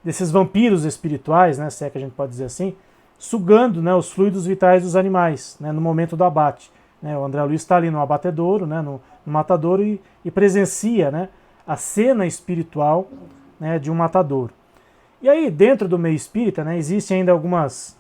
desses vampiros espirituais, né, se é que a gente pode dizer assim, sugando, né, os fluidos vitais dos animais, né, no momento do abate. Né, o André Luiz está ali no abatedouro, né, no matadouro e presencia, né, a cena espiritual, né, de um matadouro. E aí, dentro do meio espírita, né, existem ainda algumas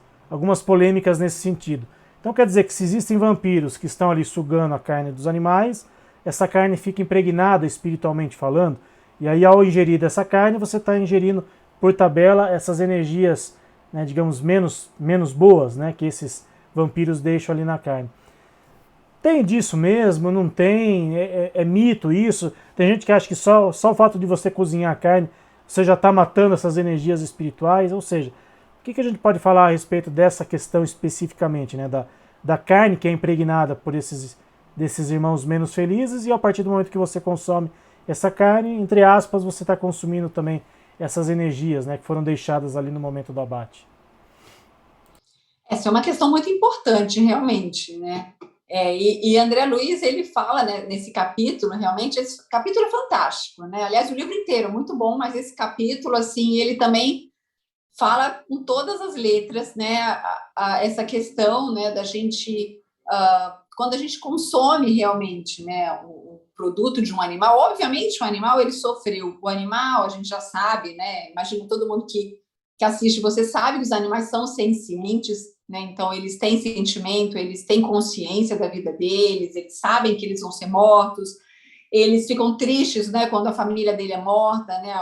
polêmicas nesse sentido. Então quer dizer que se existem vampiros que estão ali sugando a carne dos animais, essa carne fica impregnada espiritualmente falando, e aí ao ingerir dessa carne, você está ingerindo por tabela essas energias, né, digamos, menos boas, né, que esses vampiros deixam ali na carne. Tem disso mesmo? Não tem? É mito isso? Tem gente que acha que só o fato de você cozinhar a carne, você já está matando essas energias espirituais. Ou seja, o que a gente pode falar a respeito dessa questão especificamente, né, da carne que é impregnada por desses irmãos menos felizes, e a partir do momento que você consome essa carne, entre aspas, você está consumindo também essas energias, né, que foram deixadas ali no momento do abate? Essa é uma questão muito importante, realmente, né? E André Luiz, ele fala, né, nesse capítulo, realmente, esse capítulo é fantástico, né? Aliás, o livro inteiro é muito bom, mas esse capítulo, assim, ele também fala com todas as letras, né, essa questão, né, da gente, quando a gente consome realmente, né, o produto de um animal, obviamente o animal, ele sofreu, o animal, a gente já sabe, né, imagino todo mundo que assiste, você sabe que os animais são sencientes, né, então eles têm sentimento, eles têm consciência da vida deles, eles sabem que eles vão ser mortos, eles ficam tristes, né, quando a família dele é morta, né,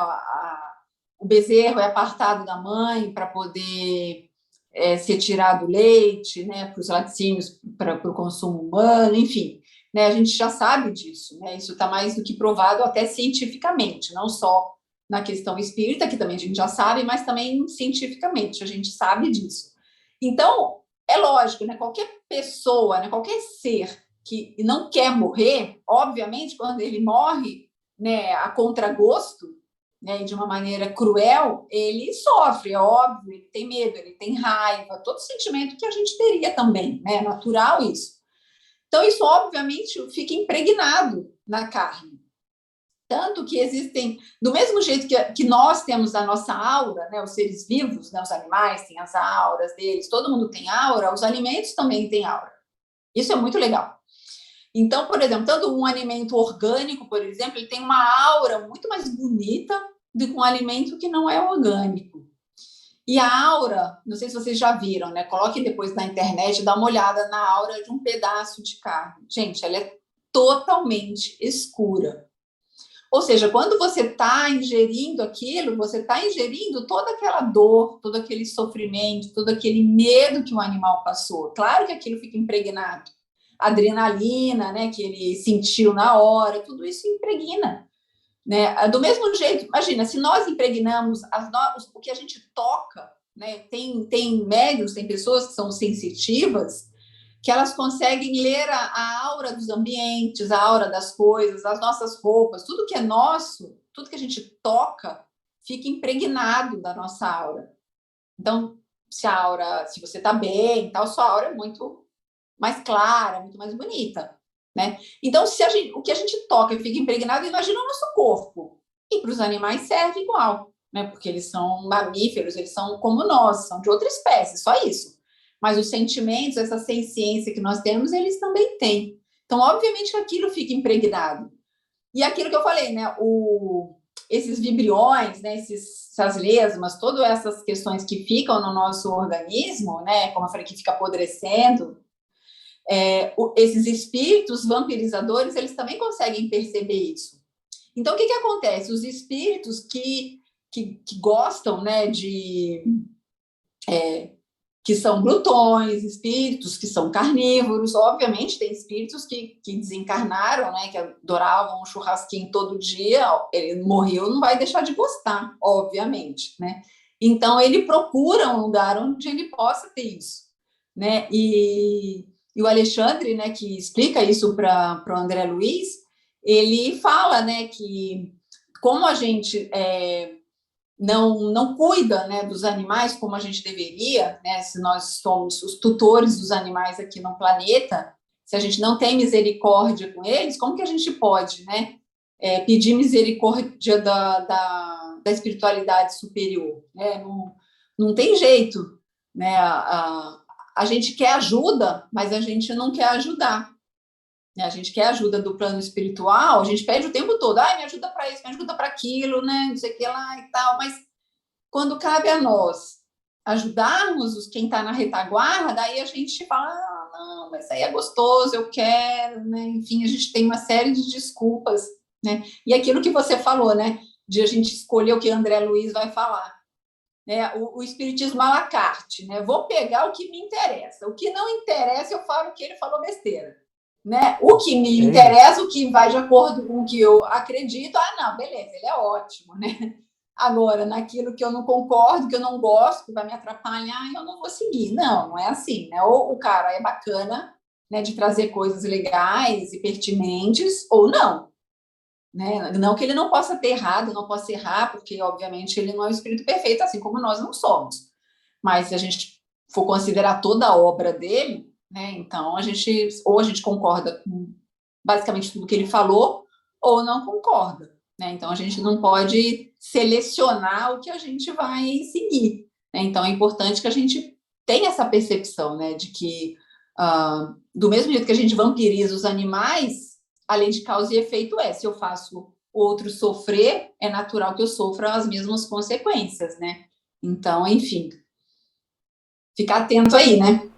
o bezerro é apartado da mãe para poder ser tirado o leite, né, para os laticínios, para o consumo humano, enfim, né, a gente já sabe disso, né, isso está mais do que provado até cientificamente, não só na questão espírita, que também a gente já sabe, mas também cientificamente, a gente sabe disso. Então, é lógico, né, qualquer pessoa, né, qualquer ser que não quer morrer, obviamente, quando ele morre, né, a contragosto, né, de uma maneira cruel, ele sofre, é óbvio, ele tem medo, ele tem raiva, todo sentimento que a gente teria também, né, é natural isso. Então, isso, obviamente, fica impregnado na carne. Tanto que existem, do mesmo jeito que nós temos a nossa aura, né, os seres vivos, né, os animais têm as auras deles, todo mundo tem aura, os alimentos também têm aura. Isso é muito legal. Então, por exemplo, tanto um alimento orgânico, por exemplo, ele tem uma aura muito mais bonita do que um alimento que não é orgânico. E a aura, não sei se vocês já viram, né? Coloquem depois na internet, dá uma olhada na aura de um pedaço de carne. Gente, ela é totalmente escura. Ou seja, quando você está ingerindo aquilo, você está ingerindo toda aquela dor, todo aquele sofrimento, todo aquele medo que o animal passou. Claro que aquilo fica impregnado. A adrenalina, né, que ele sentiu na hora, tudo isso impregna. Né? Do mesmo jeito, imagina, se nós impregnamos o que a gente toca, né? Tem médiums, tem pessoas que são sensitivas, que elas conseguem ler a aura dos ambientes, a aura das coisas, as nossas roupas, tudo que é nosso, tudo que a gente toca, fica impregnado da nossa aura. Então, se você está bem, tal, sua aura é muito mais clara, muito mais bonita. Né? Então, o que a gente toca e fica impregnado, imagina o nosso corpo. E para os animais serve igual, né? Porque eles são mamíferos, eles são como nós, são de outra espécie, só isso. Mas os sentimentos, essa ciência que nós temos, eles também têm. Então, obviamente que aquilo fica impregnado. E aquilo que eu falei, né? Esses vibriões, né? Essas lesmas, todas essas questões que ficam no nosso organismo, né? Como eu falei, que fica apodrecendo, esses espíritos vampirizadores, eles também conseguem perceber isso. Então, o que acontece? Os espíritos que gostam, né, que são glutões, espíritos que são carnívoros, obviamente tem espíritos que desencarnaram, né, que adoravam um churrasquinho todo dia, ele morreu, não vai deixar de gostar, obviamente, né? Então, ele procura um lugar onde ele possa ter isso, né? E o Alexandre, né, que explica isso para o André Luiz, ele fala, né, que como a gente não cuida, né, dos animais como a gente deveria, né, se nós somos os tutores dos animais aqui no planeta, se a gente não tem misericórdia com eles, como que a gente pode, né, pedir misericórdia da espiritualidade superior? Né? Não tem jeito, né? A gente quer ajuda, mas a gente não quer ajudar. A gente quer ajuda do plano espiritual, a gente pede o tempo todo, me ajuda para isso, me ajuda para aquilo, né? Não sei o que lá e tal, mas quando cabe a nós ajudarmos quem está na retaguarda, daí a gente fala, não, mas aí é gostoso, eu quero, né? Enfim, a gente tem uma série de desculpas, né? E aquilo que você falou, né? De a gente escolher o que André Luiz vai falar. Né, o espiritismo à la carte, né? Vou pegar o que me interessa. O que não interessa, eu falo que ele falou besteira. Né? O que me interessa, o que vai de acordo com o que eu acredito, não, beleza, ele é ótimo. Né? Agora, naquilo que eu não concordo, que eu não gosto, que vai me atrapalhar, eu não vou seguir. Não é assim. Né? Ou o cara é bacana, né, de trazer coisas legais e pertinentes, ou não. Né? Não que ele não possa ter errado, não possa errar, porque, obviamente, ele não é um espírito perfeito, assim como nós não somos. Mas se a gente for considerar toda a obra dele, né? Então, ou a gente concorda com basicamente tudo que ele falou, ou não concorda, né? Então, a gente não pode selecionar o que a gente vai seguir, né? Então, é importante que a gente tenha essa percepção, né, de que, do mesmo jeito que a gente vampiriza os animais, a lei de causa e efeito se eu faço o outro sofrer, é natural que eu sofra as mesmas consequências, né? Então, enfim, ficar atento aí, né?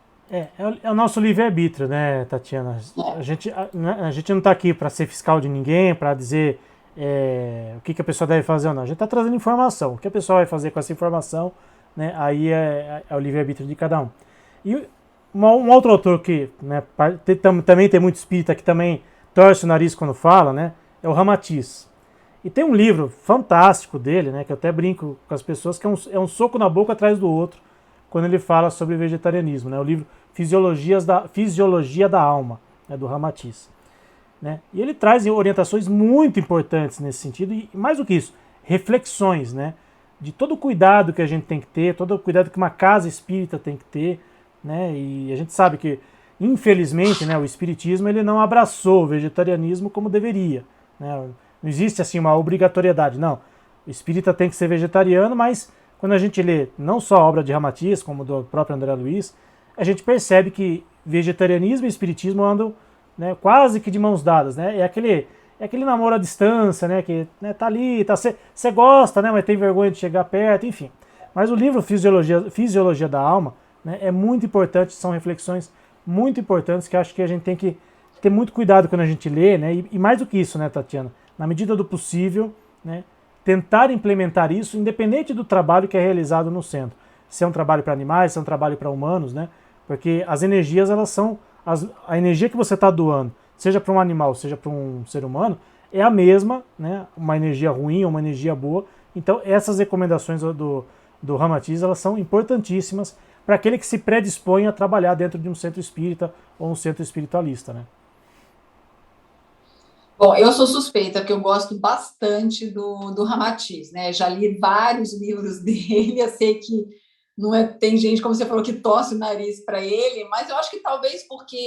É o nosso livre-arbítrio, né, Tatiana? É. A gente não está aqui para ser fiscal de ninguém, para dizer o que a pessoa deve fazer ou não. A gente está trazendo informação. O que a pessoa vai fazer com essa informação, né, aí é o livre-arbítrio de cada um. E um outro autor que, né, também tem muito espírita que também torce o nariz quando fala, né, é o Ramatiz. E tem um livro fantástico dele, né, que eu até brinco com as pessoas, que é um soco na boca atrás do outro, quando ele fala sobre vegetarianismo, né? O livro Fisiologia da Alma, né, do Ramatiz. Né? E ele traz orientações muito importantes nesse sentido, e mais do que isso, reflexões, né? De todo o cuidado que a gente tem que ter, todo o cuidado que uma casa espírita tem que ter, né? E a gente sabe que, infelizmente, né, o espiritismo ele não abraçou o vegetarianismo como deveria. Né? Não existe assim uma obrigatoriedade, não. O espírita tem que ser vegetariano, mas quando a gente lê não só a obra de Ramatiz, como do próprio André Luiz, a gente percebe que vegetarianismo e espiritismo andam, né, quase que de mãos dadas, né? É aquele namoro à distância, né, que, né, tá ali, você gosta, né, mas tem vergonha de chegar perto, enfim. Mas o livro Fisiologia da Alma, né, é muito importante, são reflexões muito importantes que acho que a gente tem que ter muito cuidado quando a gente lê, né? E mais do que isso, né, Tatiana? Na medida do possível, né, tentar implementar isso, independente do trabalho que é realizado no centro. Se é um trabalho para animais, se é um trabalho para humanos, né? Porque as energias, elas são... a energia que você está doando, seja para um animal, seja para um ser humano, é a mesma, né? Uma energia ruim ou uma energia boa. Então, essas recomendações do Ramatiz, elas são importantíssimas para aquele que se predispõe a trabalhar dentro de um centro espírita ou um centro espiritualista, né? Bom, eu sou suspeita, porque eu gosto bastante do Ramatiz, né? Já li vários livros dele, eu sei que não é, tem gente, como você falou, que torce o nariz para ele, mas eu acho que talvez porque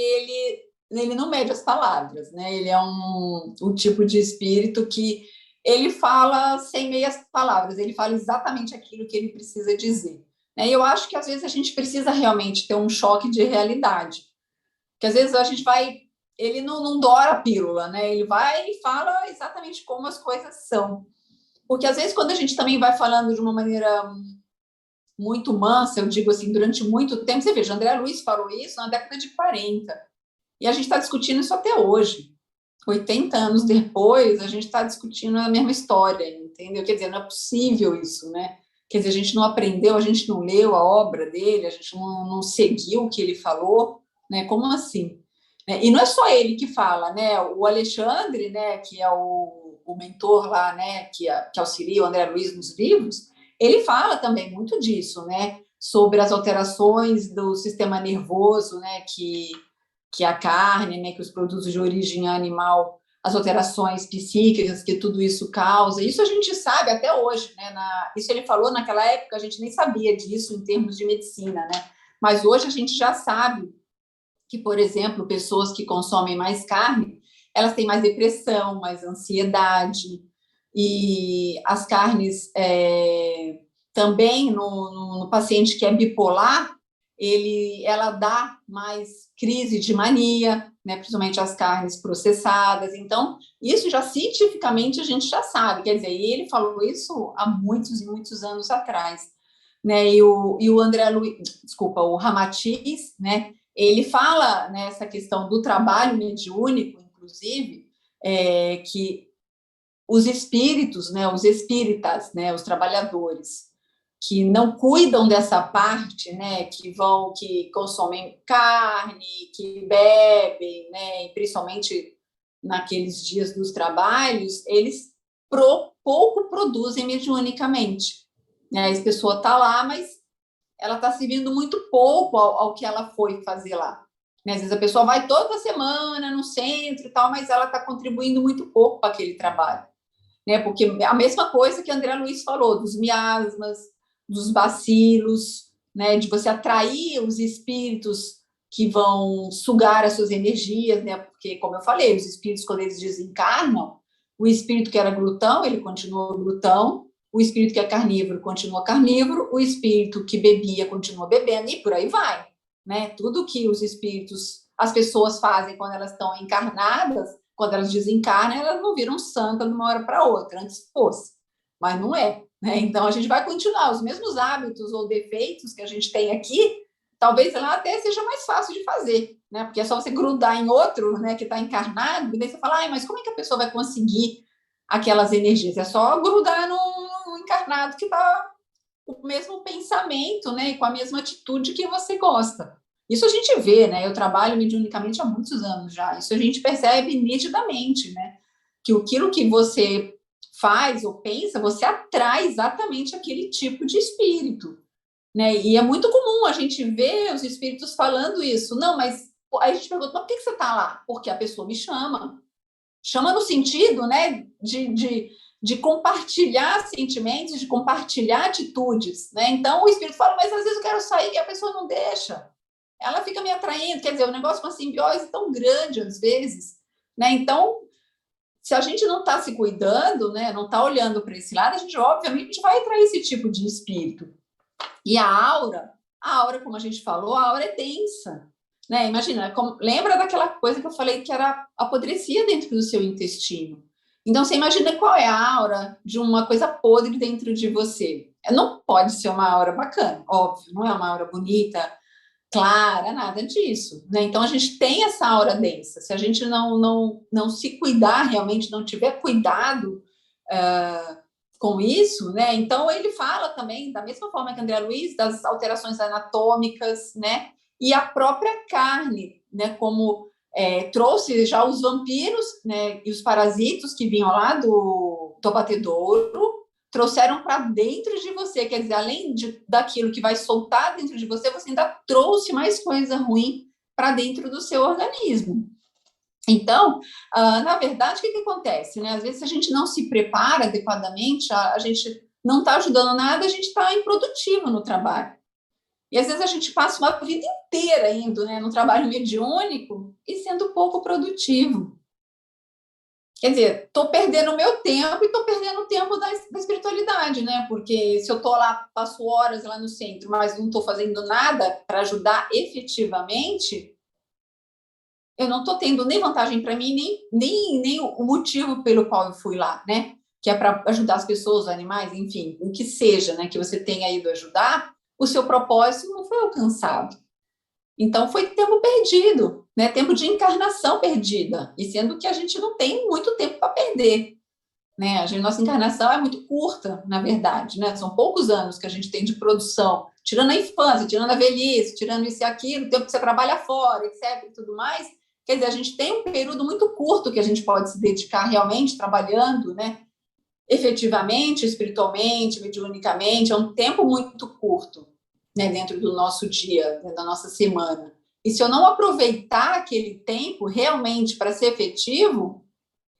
ele não mede as palavras, né? Ele é um tipo de espírito que ele fala sem meias palavras, ele fala exatamente aquilo que ele precisa dizer. Né? E eu acho que às vezes a gente precisa realmente ter um choque de realidade, que às vezes a gente vai, ele não dora a pílula, né? Ele vai e fala exatamente como as coisas são. Porque às vezes quando a gente também vai falando de uma maneira muito mansa, eu digo assim, durante muito tempo, você veja, André Luiz falou isso na década de 40, e a gente está discutindo isso até hoje. 80 anos depois, a gente está discutindo a mesma história, entendeu? Quer dizer, não é possível isso, né? Quer dizer, a gente não aprendeu, a gente não leu a obra dele, a gente não seguiu o que ele falou, né? Como assim? E não é só ele que fala, né? O Alexandre, né, que é o mentor lá, né, que auxilia o André Luiz nos livros, ele fala também muito disso, né? Sobre as alterações do sistema nervoso, né? Que a carne, né? Que os produtos de origem animal, as alterações psíquicas que tudo isso causa. Isso a gente sabe até hoje, né? Isso ele falou naquela época, a gente nem sabia disso em termos de medicina, né? Mas hoje a gente já sabe que, por exemplo, pessoas que consomem mais carne, elas têm mais depressão, mais ansiedade, e as carnes também no paciente que é bipolar, ela dá mais crise de mania, né, principalmente as carnes processadas. Então, isso já cientificamente a gente já sabe, quer dizer, e ele falou isso há muitos e muitos anos atrás. Né, e o André Luiz, desculpa, o Ramatiz, né, ele fala nessa questão do trabalho mediúnico, inclusive, que os espíritos, né, os espíritas, né, os trabalhadores que não cuidam dessa parte, né, que consomem carne, que bebem, né, e principalmente naqueles dias dos trabalhos, eles pouco produzem mediunicamente. Né? A pessoa está lá, mas ela está servindo muito pouco ao que ela foi fazer lá. Né? Às vezes a pessoa vai toda semana no centro e tal, mas ela está contribuindo muito pouco para aquele trabalho. Né? Porque a mesma coisa que André Luiz falou, dos miasmas, dos bacilos, né? De você atrair os espíritos que vão sugar as suas energias, né? Porque, como eu falei, os espíritos, quando eles desencarnam, o espírito que era glutão, ele continua glutão, o espírito que é carnívoro continua carnívoro, o espírito que bebia continua bebendo, e por aí vai, né? Tudo que os espíritos, as pessoas fazem quando elas estão encarnadas, quando elas desencarnam, elas não viram santa de uma hora para outra, antes fosse, mas não é, né? Então a gente vai continuar os mesmos hábitos ou defeitos que a gente tem aqui, talvez lá até seja mais fácil de fazer, né? Porque é só você grudar em outro, né, que está encarnado, e daí você fala, ai, mas como é que a pessoa vai conseguir aquelas energias? É só grudar no encarnado que está com o mesmo pensamento, né, e com a mesma atitude que você gosta. Isso a gente vê, né? Eu trabalho mediunicamente há muitos anos já. Isso a gente percebe nitidamente, né? Que aquilo que você faz ou pensa, você atrai exatamente aquele tipo de espírito, né? E é muito comum a gente ver os espíritos falando isso. Não, mas aí a gente pergunta, mas por que você está lá? Porque a pessoa me chama. Chama no sentido, né, de compartilhar sentimentos, de compartilhar atitudes, né? Então o espírito fala, mas às vezes eu quero sair e a pessoa não deixa. Ela fica me atraindo, quer dizer, o negócio com a simbiose tão grande às vezes, né? Então, se a gente não está se cuidando, né, não está olhando para esse lado, a gente obviamente vai atrair esse tipo de espírito. E a aura, como a gente falou, a aura é densa, né? Imagina, lembra daquela coisa que eu falei que era apodrecia dentro do seu intestino. Então, você imagina qual é a aura de uma coisa podre dentro de você. Não pode ser uma aura bacana, óbvio, não é uma aura bonita, clara, nada disso, né? Então, a gente tem essa aura densa. Se a gente não se cuidar realmente, não tiver cuidado com isso, né? Então ele fala também, da mesma forma que André Luiz, das alterações anatômicas, né? E a própria carne, né? Como trouxe já os vampiros, né? E os parasitos que vinham lá do abatedouro, trouxeram para dentro de você, quer dizer, além daquilo que vai soltar dentro de você, você ainda trouxe mais coisa ruim para dentro do seu organismo. Então, na verdade, o que acontece, né? Às vezes, se a gente não se prepara adequadamente, a gente não está ajudando nada, a gente está improdutivo no trabalho. E às vezes a gente passa uma vida inteira indo, né, no trabalho mediúnico e sendo pouco produtivo. Quer dizer, estou perdendo o meu tempo e estou perdendo o tempo da espiritualidade, né? Porque se eu estou lá, passo horas lá no centro, mas não estou fazendo nada para ajudar efetivamente, eu não estou tendo nem vantagem para mim, nem o motivo pelo qual eu fui lá, né? Que é para ajudar as pessoas, os animais, enfim, o que seja, né? Que você tenha ido ajudar, o seu propósito não foi alcançado. Então, foi tempo perdido, né? Tempo de encarnação perdida. E sendo que a gente não tem muito tempo para perder, né? Nossa encarnação é muito curta, na verdade, né? São poucos anos que a gente tem de produção, tirando a infância, tirando a velhice, tirando isso e aquilo, o tempo que você trabalha fora, etc. e tudo mais. Quer dizer, a gente tem um período muito curto que a gente pode se dedicar realmente trabalhando, né? Efetivamente, espiritualmente, mediunicamente, é um tempo muito curto, né? Dentro do nosso dia, dentro da nossa semana. E se eu não aproveitar aquele tempo realmente para ser efetivo,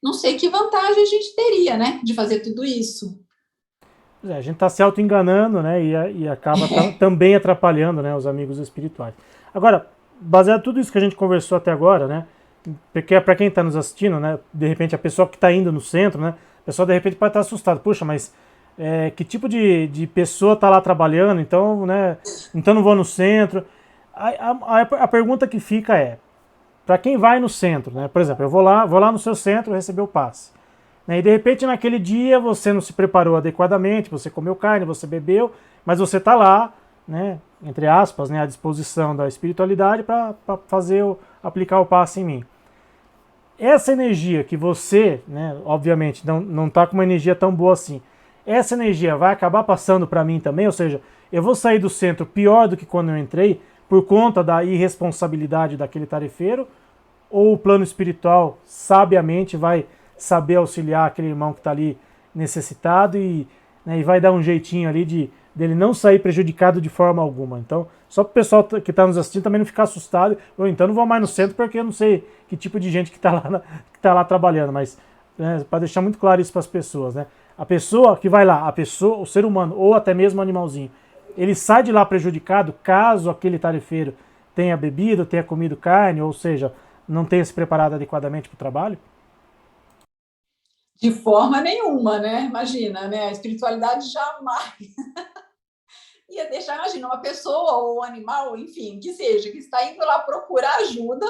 não sei que vantagem a gente teria, né? De fazer tudo isso. A gente está se auto-enganando, né? E acaba também atrapalhando, né, os amigos espirituais. Agora, baseado em tudo isso que a gente conversou até agora, né? Porque para quem está nos assistindo, né? De repente a pessoa que está indo no centro, né? A pessoa de repente pode estar assustada. Puxa, mas que tipo de pessoa está lá trabalhando? Então, né? Então não vou no centro. A pergunta que fica é, para quem vai no centro, né? Por exemplo, eu vou lá no seu centro receber o passe. Né, e de repente naquele dia você não se preparou adequadamente, você comeu carne, você bebeu, mas você está lá, né, entre aspas, né, à disposição da espiritualidade para aplicar o passe em mim. Essa energia que você, né, obviamente, não está com uma energia tão boa assim, essa energia vai acabar passando para mim também, ou seja, eu vou sair do centro pior do que quando eu entrei, por conta da irresponsabilidade daquele tarefeiro, ou o plano espiritual sabiamente vai saber auxiliar aquele irmão que está ali necessitado né, e vai dar um jeitinho ali dele não sair prejudicado de forma alguma. Então, só para o pessoal que está nos assistindo também não ficar assustado, ou então não vou mais no centro porque eu não sei que tipo de gente que está lá trabalhando, mas né, para deixar muito claro isso para as pessoas, né? A pessoa que vai lá, o ser humano ou até mesmo o animalzinho, ele sai de lá prejudicado caso aquele tarefeiro tenha bebido, tenha comido carne, ou seja, não tenha se preparado adequadamente para o trabalho? De forma nenhuma, né? Imagina, né? A espiritualidade jamais ia deixar, imagina, uma pessoa ou um animal, enfim, que seja, que está indo lá procurar ajuda,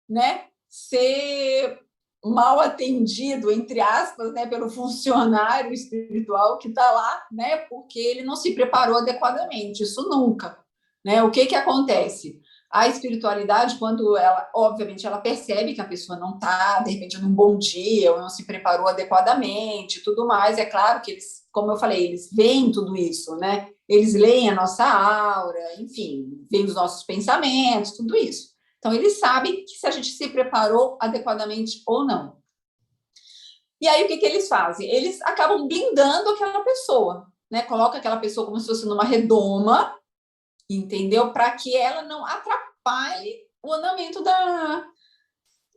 né? Ser mal atendido, entre aspas, né, pelo funcionário espiritual que está lá, né? Porque ele não se preparou adequadamente. Isso nunca, né? O que que acontece? A espiritualidade, quando ela, obviamente, ela percebe que a pessoa não está, de repente, num bom dia, ou não se preparou adequadamente, tudo mais, é claro que eles, como eu falei, eles veem tudo isso, né? Eles leem a nossa aura, enfim, veem os nossos pensamentos, tudo isso. Então, eles sabem que se a gente se preparou adequadamente ou não. E aí, o que que eles fazem? Eles acabam blindando aquela pessoa, né? Coloca aquela pessoa como se fosse numa redoma, entendeu? Para que ela não atrapalhe o andamento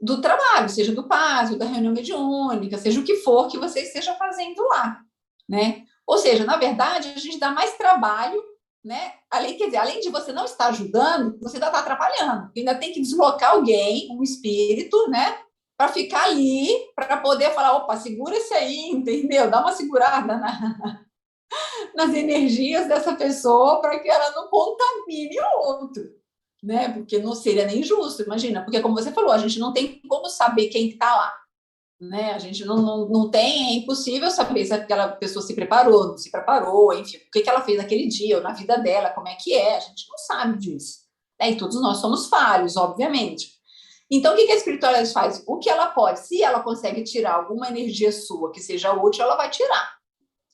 do trabalho, seja do PAS, da reunião mediúnica, seja o que for que você esteja fazendo lá, né? Ou seja, na verdade, a gente dá mais trabalho, né? Além, quer dizer, além de você não estar ajudando, você ainda está atrapalhando. Ainda tem que deslocar alguém, um espírito, né? Para ficar ali, para poder falar, opa, segura esse aí, entendeu? Dá uma segurada nas energias dessa pessoa para que ela não contamine o outro, né? Porque não seria nem justo, imagina, porque como você falou, a gente não tem como saber quem está lá, né? A gente não tem, é impossível saber se aquela pessoa se preparou, não se preparou, enfim, o que que ela fez naquele dia, ou na vida dela, como é que é, a gente não sabe disso. Né? E todos nós somos falhos, obviamente. Então, o que que a espiritualidade faz? O que ela pode, se ela consegue tirar alguma energia sua que seja útil, ela vai tirar,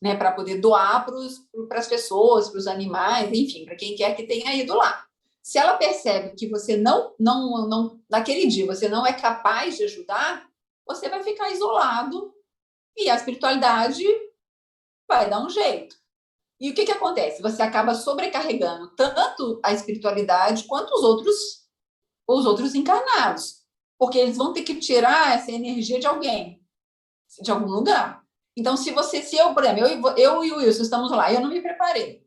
né? Para poder doar para as pessoas, para os animais, enfim, para quem quer que tenha ido lá. Se ela percebe que você naquele dia, você não é capaz de ajudar, você vai ficar isolado e a espiritualidade vai dar um jeito. E o que que acontece? Você acaba sobrecarregando tanto a espiritualidade quanto os outros encarnados, porque eles vão ter que tirar essa energia de alguém, de algum lugar. Então, se eu, por exemplo, eu e o Wilson estamos lá, eu não me preparei.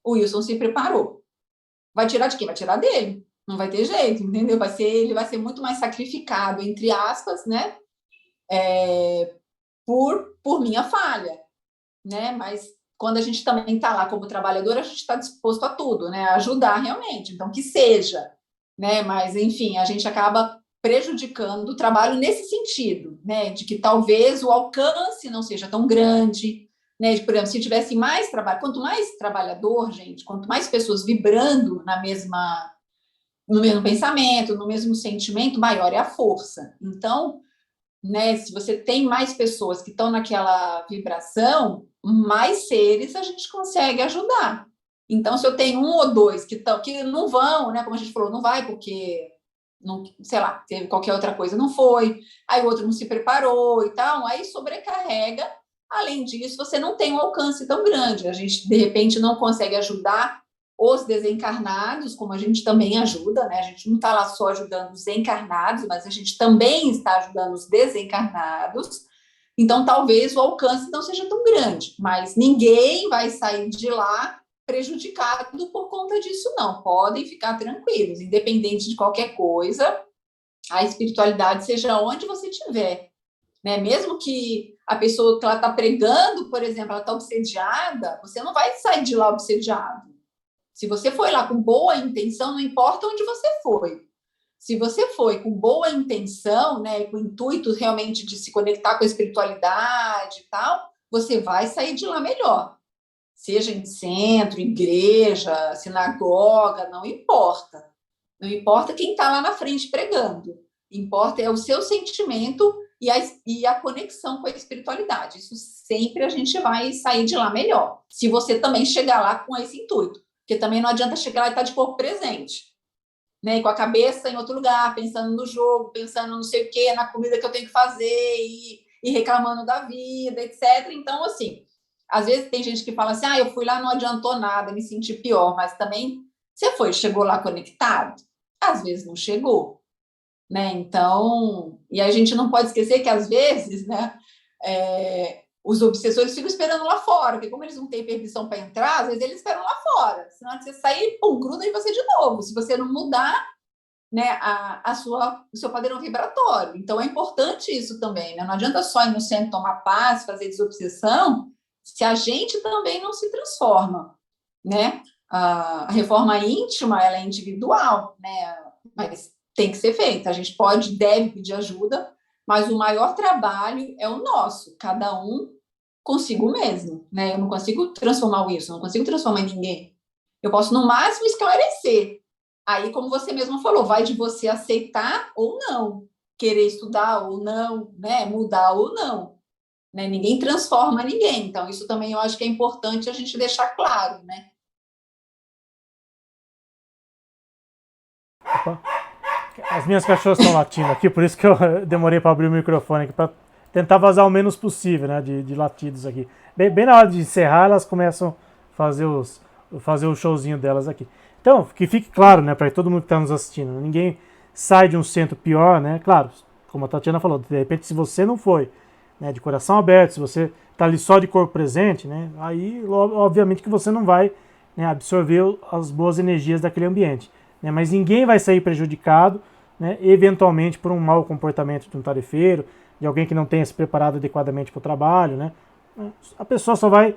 O Wilson se preparou. Vai tirar de quem? Vai tirar dele. Não vai ter jeito, entendeu? Ele vai ser muito mais sacrificado, entre aspas, né? Por minha falha, né? Mas quando a gente também está lá como trabalhador, a gente está disposto a tudo, né? A ajudar realmente. Então, que seja, né? Mas, enfim, a gente acaba prejudicando o trabalho nesse sentido, né? De que talvez o alcance não seja tão grande, né? Por exemplo, se tivesse mais trabalho, quanto mais trabalhador, gente, quanto mais pessoas vibrando no mesmo pensamento, no mesmo sentimento, maior é a força. Então, né, se você tem mais pessoas que estão naquela vibração, mais seres a gente consegue ajudar. Então, se eu tenho um ou dois que não vão, né, como a gente falou, não vai porque, não, sei lá, teve qualquer outra coisa, não foi, aí o outro não se preparou e tal, aí sobrecarrega. Além disso, você não tem um alcance tão grande. A gente, de repente, não consegue ajudar os desencarnados, como a gente também ajuda, né? A gente não está lá só ajudando os encarnados, mas a gente também está ajudando os desencarnados. Então, talvez o alcance não seja tão grande, mas ninguém vai sair de lá prejudicado por conta disso, não. Podem ficar tranquilos, independente de qualquer coisa, a espiritualidade seja onde você estiver, né? Mesmo que a pessoa que ela está pregando, por exemplo, ela está obsediada, você não vai sair de lá obsediado. Se você foi lá com boa intenção, não importa onde você foi. Se você foi com boa intenção, né, com o intuito realmente de se conectar com a espiritualidade e tal, você vai sair de lá melhor. Seja em centro, igreja, sinagoga, não importa. Não importa quem está lá na frente pregando. Importa é o seu sentimento e a conexão com a espiritualidade. Isso sempre a gente vai sair de lá melhor. Se você também chegar lá com esse intuito. Porque também não adianta chegar lá e estar de corpo presente, né? E com a cabeça em outro lugar, pensando no jogo, pensando não sei o quê, na comida que eu tenho que fazer e reclamando da vida, etc. Então, assim, às vezes tem gente que fala assim, eu fui lá, não adiantou nada, me senti pior, mas também você chegou lá conectado? Às vezes não chegou, né? Então, e a gente não pode esquecer que às vezes, né, os obsessores ficam esperando lá fora, porque como eles não têm permissão para entrar, às vezes eles esperam lá fora. Senão você sair, pum, gruda em você de novo. Se você não mudar, né, o seu padrão vibratório. Então é importante isso também, né? Não adianta só ir no centro tomar paz, fazer desobsessão, se a gente também não se transforma, né? A reforma íntima, ela é individual, né? Mas tem que ser feita. A gente deve pedir ajuda, mas o maior trabalho é o nosso, cada um consigo mesmo, né? Eu não consigo transformar o Wilson, não consigo transformar ninguém. Eu posso, no máximo, esclarecer. Aí, como você mesmo falou, vai de você aceitar ou não, querer estudar ou não, né? Mudar ou não. Né? Ninguém transforma ninguém. Então, isso também eu acho que é importante a gente deixar claro, né? Opa. As minhas cachorras estão latindo aqui, por isso que eu demorei para abrir o microfone aqui, para tentar vazar o menos possível, né, de latidos aqui. Bem na hora de encerrar, elas começam a fazer o showzinho delas aqui. Então, que fique claro, né, para todo mundo que está nos assistindo, ninguém sai de um centro pior, né, claro, como a Tatiana falou, de repente se você não foi, né, de coração aberto, se você está ali só de corpo presente, né, aí obviamente que você não vai, né, absorver as boas energias daquele ambiente. Né, mas ninguém vai sair prejudicado, né, eventualmente por um mau comportamento de um tarefeiro, de alguém que não tenha se preparado adequadamente para o trabalho. Né. A pessoa só vai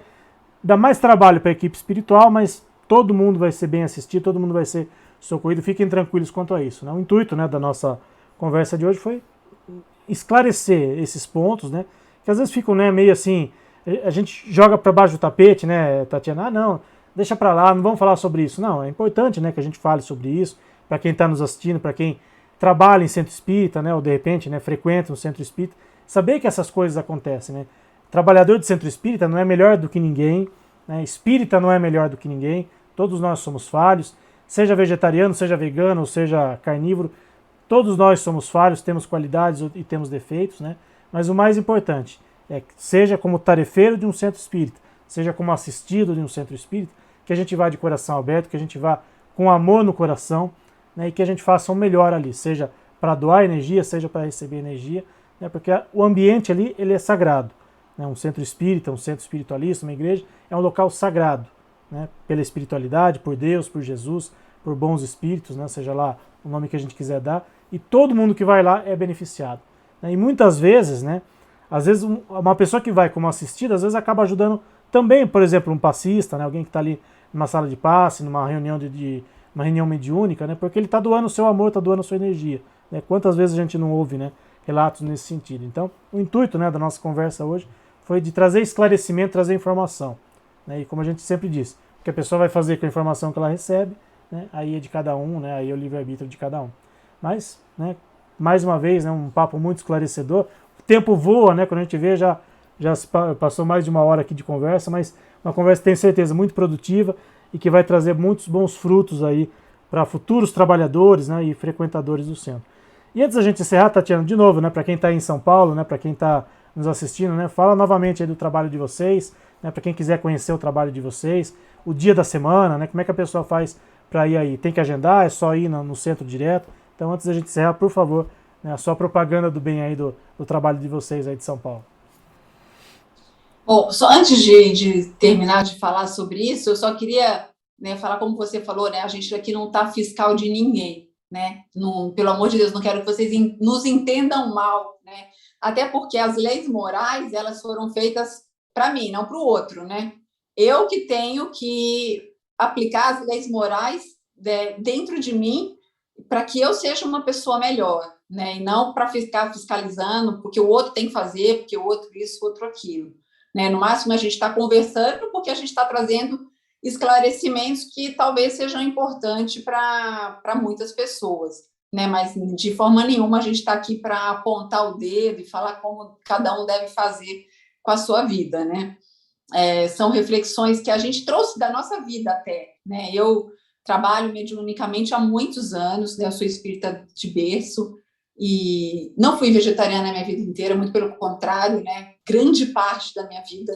dar mais trabalho para a equipe espiritual, mas todo mundo vai ser bem assistido, todo mundo vai ser socorrido, fiquem tranquilos quanto a isso. Né. O intuito, né, da nossa conversa de hoje foi esclarecer esses pontos, né, que às vezes ficam, né, meio assim, a gente joga para baixo do tapete, né, Tatiana, ah não, deixa para lá, não vamos falar sobre isso. Não, é importante, né, que a gente fale sobre isso, para quem está nos assistindo, para quem trabalha em centro espírita, né, ou de repente, né, frequenta um centro espírita, saber que essas coisas acontecem, né. Trabalhador de centro espírita não é melhor do que ninguém, né, espírita não é melhor do que ninguém, todos nós somos falhos, seja vegetariano, seja vegano, ou seja carnívoro, todos nós somos falhos, temos qualidades e temos defeitos, né, mas o mais importante é que seja como tarefeiro de um centro espírita, seja como assistido de um centro espírita, que a gente vá de coração aberto, que a gente vá com amor no coração, né, e que a gente faça o melhor ali, seja para doar energia, seja para receber energia, né, porque o ambiente ali ele é sagrado. Né, um centro espírita, um centro espiritualista, uma igreja, é um local sagrado, né, pela espiritualidade, por Deus, por Jesus, por bons espíritos, né, seja lá o nome que a gente quiser dar, e todo mundo que vai lá é beneficiado. Né, e muitas vezes, né, às vezes uma pessoa que vai como assistida, às vezes acaba ajudando também, por exemplo, um passista, né, alguém que está ali numa sala de passe, numa reunião uma reunião mediúnica, né, porque ele está doando o seu amor, está doando a sua energia. Né, quantas vezes a gente não ouve, né, relatos nesse sentido. Então, o intuito, né, da nossa conversa hoje foi de trazer esclarecimento, trazer informação. Né, e como a gente sempre diz, o que a pessoa vai fazer com a informação que ela recebe, né, aí é de cada um, né, aí é o livre-arbítrio de cada um. Mas, né, mais uma vez, né, um papo muito esclarecedor. O tempo voa, né, quando a gente vê, já passou mais de uma hora aqui de conversa, mas uma conversa, tenho certeza, muito produtiva e que vai trazer muitos bons frutos aí para futuros trabalhadores, né, e frequentadores do centro. E antes da gente encerrar, Tatiana, de novo, né, para quem está em São Paulo, né, para quem está nos assistindo, né, fala novamente aí do trabalho de vocês, né, para quem quiser conhecer o trabalho de vocês, o dia da semana, né, como é que a pessoa faz para ir aí? Tem que agendar? É só ir no centro direto? Então, antes da gente encerrar, por favor, né, a sua propaganda do bem aí do trabalho de vocês aí de São Paulo. Bom, só antes de terminar de falar sobre isso, eu só queria, né, falar como você falou, né, a gente aqui não está fiscal de ninguém, né, não, pelo amor de Deus, não quero que vocês nos entendam mal, né, até porque as leis morais, elas foram feitas para mim, não para o outro, né, eu que tenho que aplicar as leis morais dentro de mim para que eu seja uma pessoa melhor, né, e não para ficar fiscalizando, porque o outro tem que fazer, porque o outro isso, o outro aquilo. Né? No máximo, a gente está conversando porque a gente está trazendo esclarecimentos que talvez sejam importantes para muitas pessoas. Né? Mas, de forma nenhuma, a gente está aqui para apontar o dedo e falar como cada um deve fazer com a sua vida. Né? São reflexões que a gente trouxe da nossa vida até. Né? Eu trabalho mediunicamente há muitos anos, né? Eu sou espírita de berço, e não fui vegetariana a minha vida inteira, muito pelo contrário, né? Grande parte da minha vida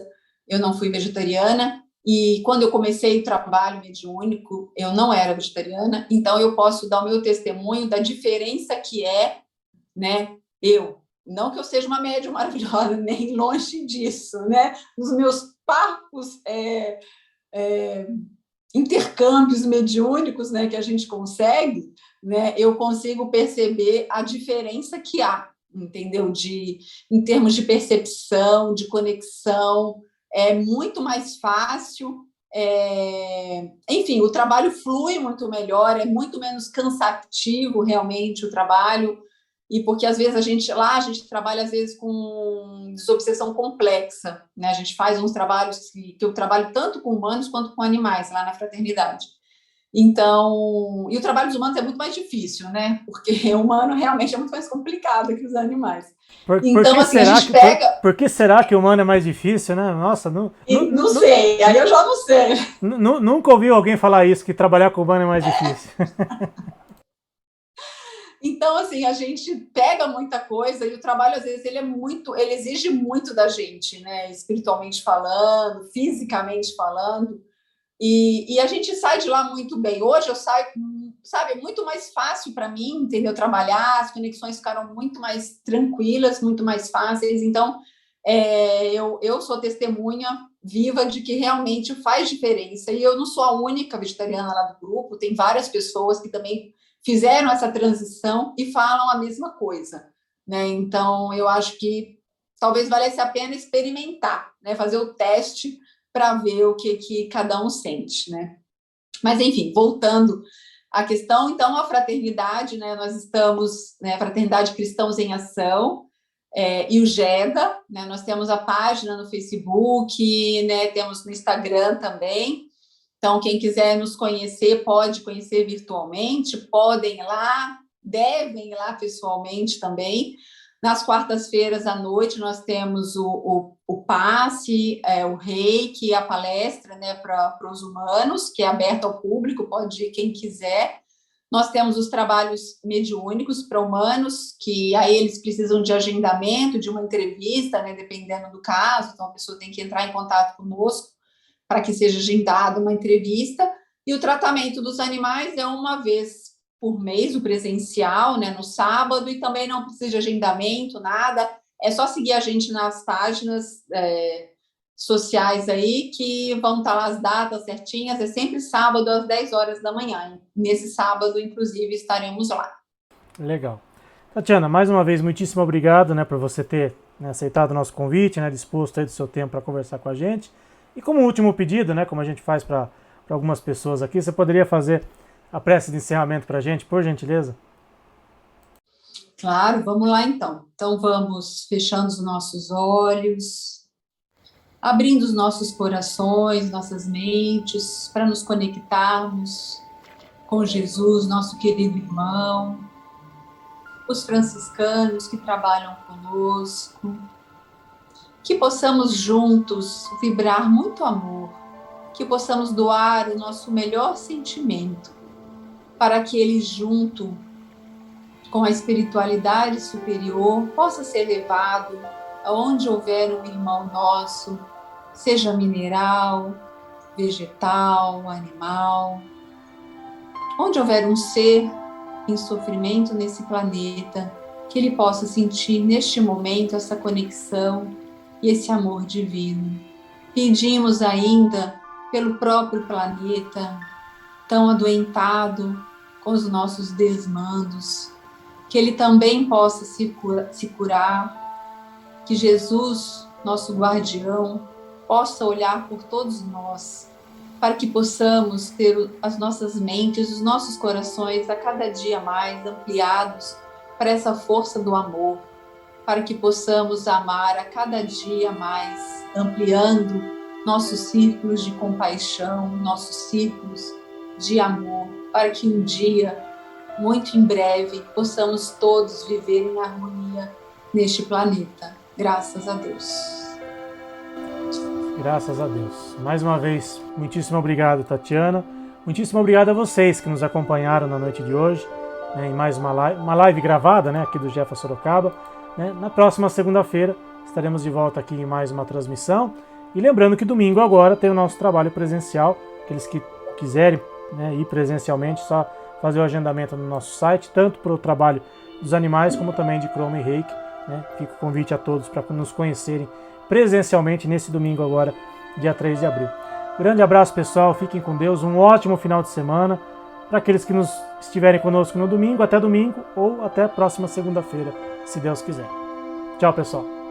eu não fui vegetariana, e quando eu comecei o trabalho mediúnico, eu não era vegetariana, então eu posso dar o meu testemunho da diferença que é, né, eu Não que eu seja uma médium maravilhosa, nem longe disso, né? Nos meus parcos intercâmbios mediúnicos, né, que a gente consegue, né, eu consigo perceber a diferença que há, entendeu? Em termos de percepção, de conexão, é muito mais fácil. Enfim, o trabalho flui muito melhor, é muito menos cansativo realmente o trabalho, e porque às vezes a gente trabalha às vezes com desobsessão complexa, né? A gente faz uns trabalhos que eu trabalho tanto com humanos quanto com animais lá na fraternidade. Então, e o trabalho dos humanos é muito mais difícil, né? Porque o humano realmente é muito mais complicado que os animais. Então, assim, a gente pega. Por que será que o humano é mais difícil, né? Nossa, Não sei, aí eu já não sei. Nunca ouvi alguém falar isso, que trabalhar com o humano é mais difícil. Então, assim, a gente pega muita coisa e o trabalho, às vezes, ele exige muito da gente, né? Espiritualmente falando, fisicamente falando, e a gente sai de lá muito bem. Hoje eu saio, sabe, é muito mais fácil para mim, entendeu? Trabalhar, as conexões ficaram muito mais tranquilas, muito mais fáceis. Então, eu sou testemunha viva de que realmente faz diferença. E eu não sou a única vegetariana lá do grupo, tem várias pessoas que também fizeram essa transição e falam a mesma coisa, né? Então, eu acho que talvez valesse a pena experimentar, né? Fazer o teste para ver o que cada um sente, né? Mas, enfim, voltando à questão, então, a fraternidade, né? Nós estamos, né? Fraternidade Cristãos em Ação, e o GEDA, né? Nós temos a página no Facebook, né? Temos no Instagram também. Então, quem quiser nos conhecer, pode conhecer virtualmente, podem ir lá, devem ir lá pessoalmente também. Nas quartas-feiras à noite, nós temos o passe, o reiki, a palestra, né, para os humanos, que é aberta ao público, pode ir quem quiser. Nós temos os trabalhos mediúnicos para humanos, que aí eles precisam de agendamento, de uma entrevista, né, dependendo do caso, então a pessoa tem que entrar em contato conosco para que seja agendada uma entrevista, e o tratamento dos animais é uma vez por mês, o presencial, né, no sábado, e também não precisa de agendamento, nada, é só seguir a gente nas páginas sociais aí, que vão estar lá as datas certinhas, é sempre sábado às 10 horas da manhã, nesse sábado, inclusive, estaremos lá. Legal. Tatiana, mais uma vez, muitíssimo obrigado, né, por você ter, né, aceitado o nosso convite, né, disposto aí do seu tempo para conversar com a gente. E como último pedido, né, como a gente faz para algumas pessoas aqui, você poderia fazer a prece de encerramento para a gente, por gentileza? Claro, vamos lá então. Então vamos fechando os nossos olhos, abrindo os nossos corações, nossas mentes, para nos conectarmos com Jesus, nosso querido irmão, os franciscanos que trabalham conosco, que possamos juntos vibrar muito amor, que possamos doar o nosso melhor sentimento para que ele, junto com a espiritualidade superior, possa ser levado aonde houver um irmão nosso, seja mineral, vegetal, animal, onde houver um ser em sofrimento nesse planeta, que ele possa sentir neste momento essa conexão e esse amor divino. Pedimos ainda pelo próprio planeta, tão adoentado com os nossos desmandos, que ele também possa se curar, que Jesus, nosso guardião, possa olhar por todos nós, para que possamos ter as nossas mentes, os nossos corações a cada dia mais ampliados para essa força do amor, para que possamos amar a cada dia mais, ampliando nossos círculos de compaixão, nossos círculos de amor, para que um dia, muito em breve, possamos todos viver em harmonia neste planeta. Graças a Deus. Graças a Deus. Mais uma vez, muitíssimo obrigado, Tatiana. Muitíssimo obrigado a vocês que nos acompanharam na noite de hoje, né, em mais uma live gravada, né, aqui do Jefa Sorocaba. Né. Na próxima segunda-feira estaremos de volta aqui em mais uma transmissão. E lembrando que domingo agora tem o nosso trabalho presencial. Aqueles que quiserem, né, ir presencialmente, só fazer o agendamento no nosso site, tanto para o trabalho dos animais como também de Croma e Reiki. né? Fica o convite a todos para nos conhecerem presencialmente nesse domingo agora, dia 3 de abril. Grande abraço, pessoal, fiquem com Deus, um ótimo final de semana. Para aqueles que estiverem conosco no domingo, até domingo ou até próxima segunda-feira, se Deus quiser. Tchau, pessoal.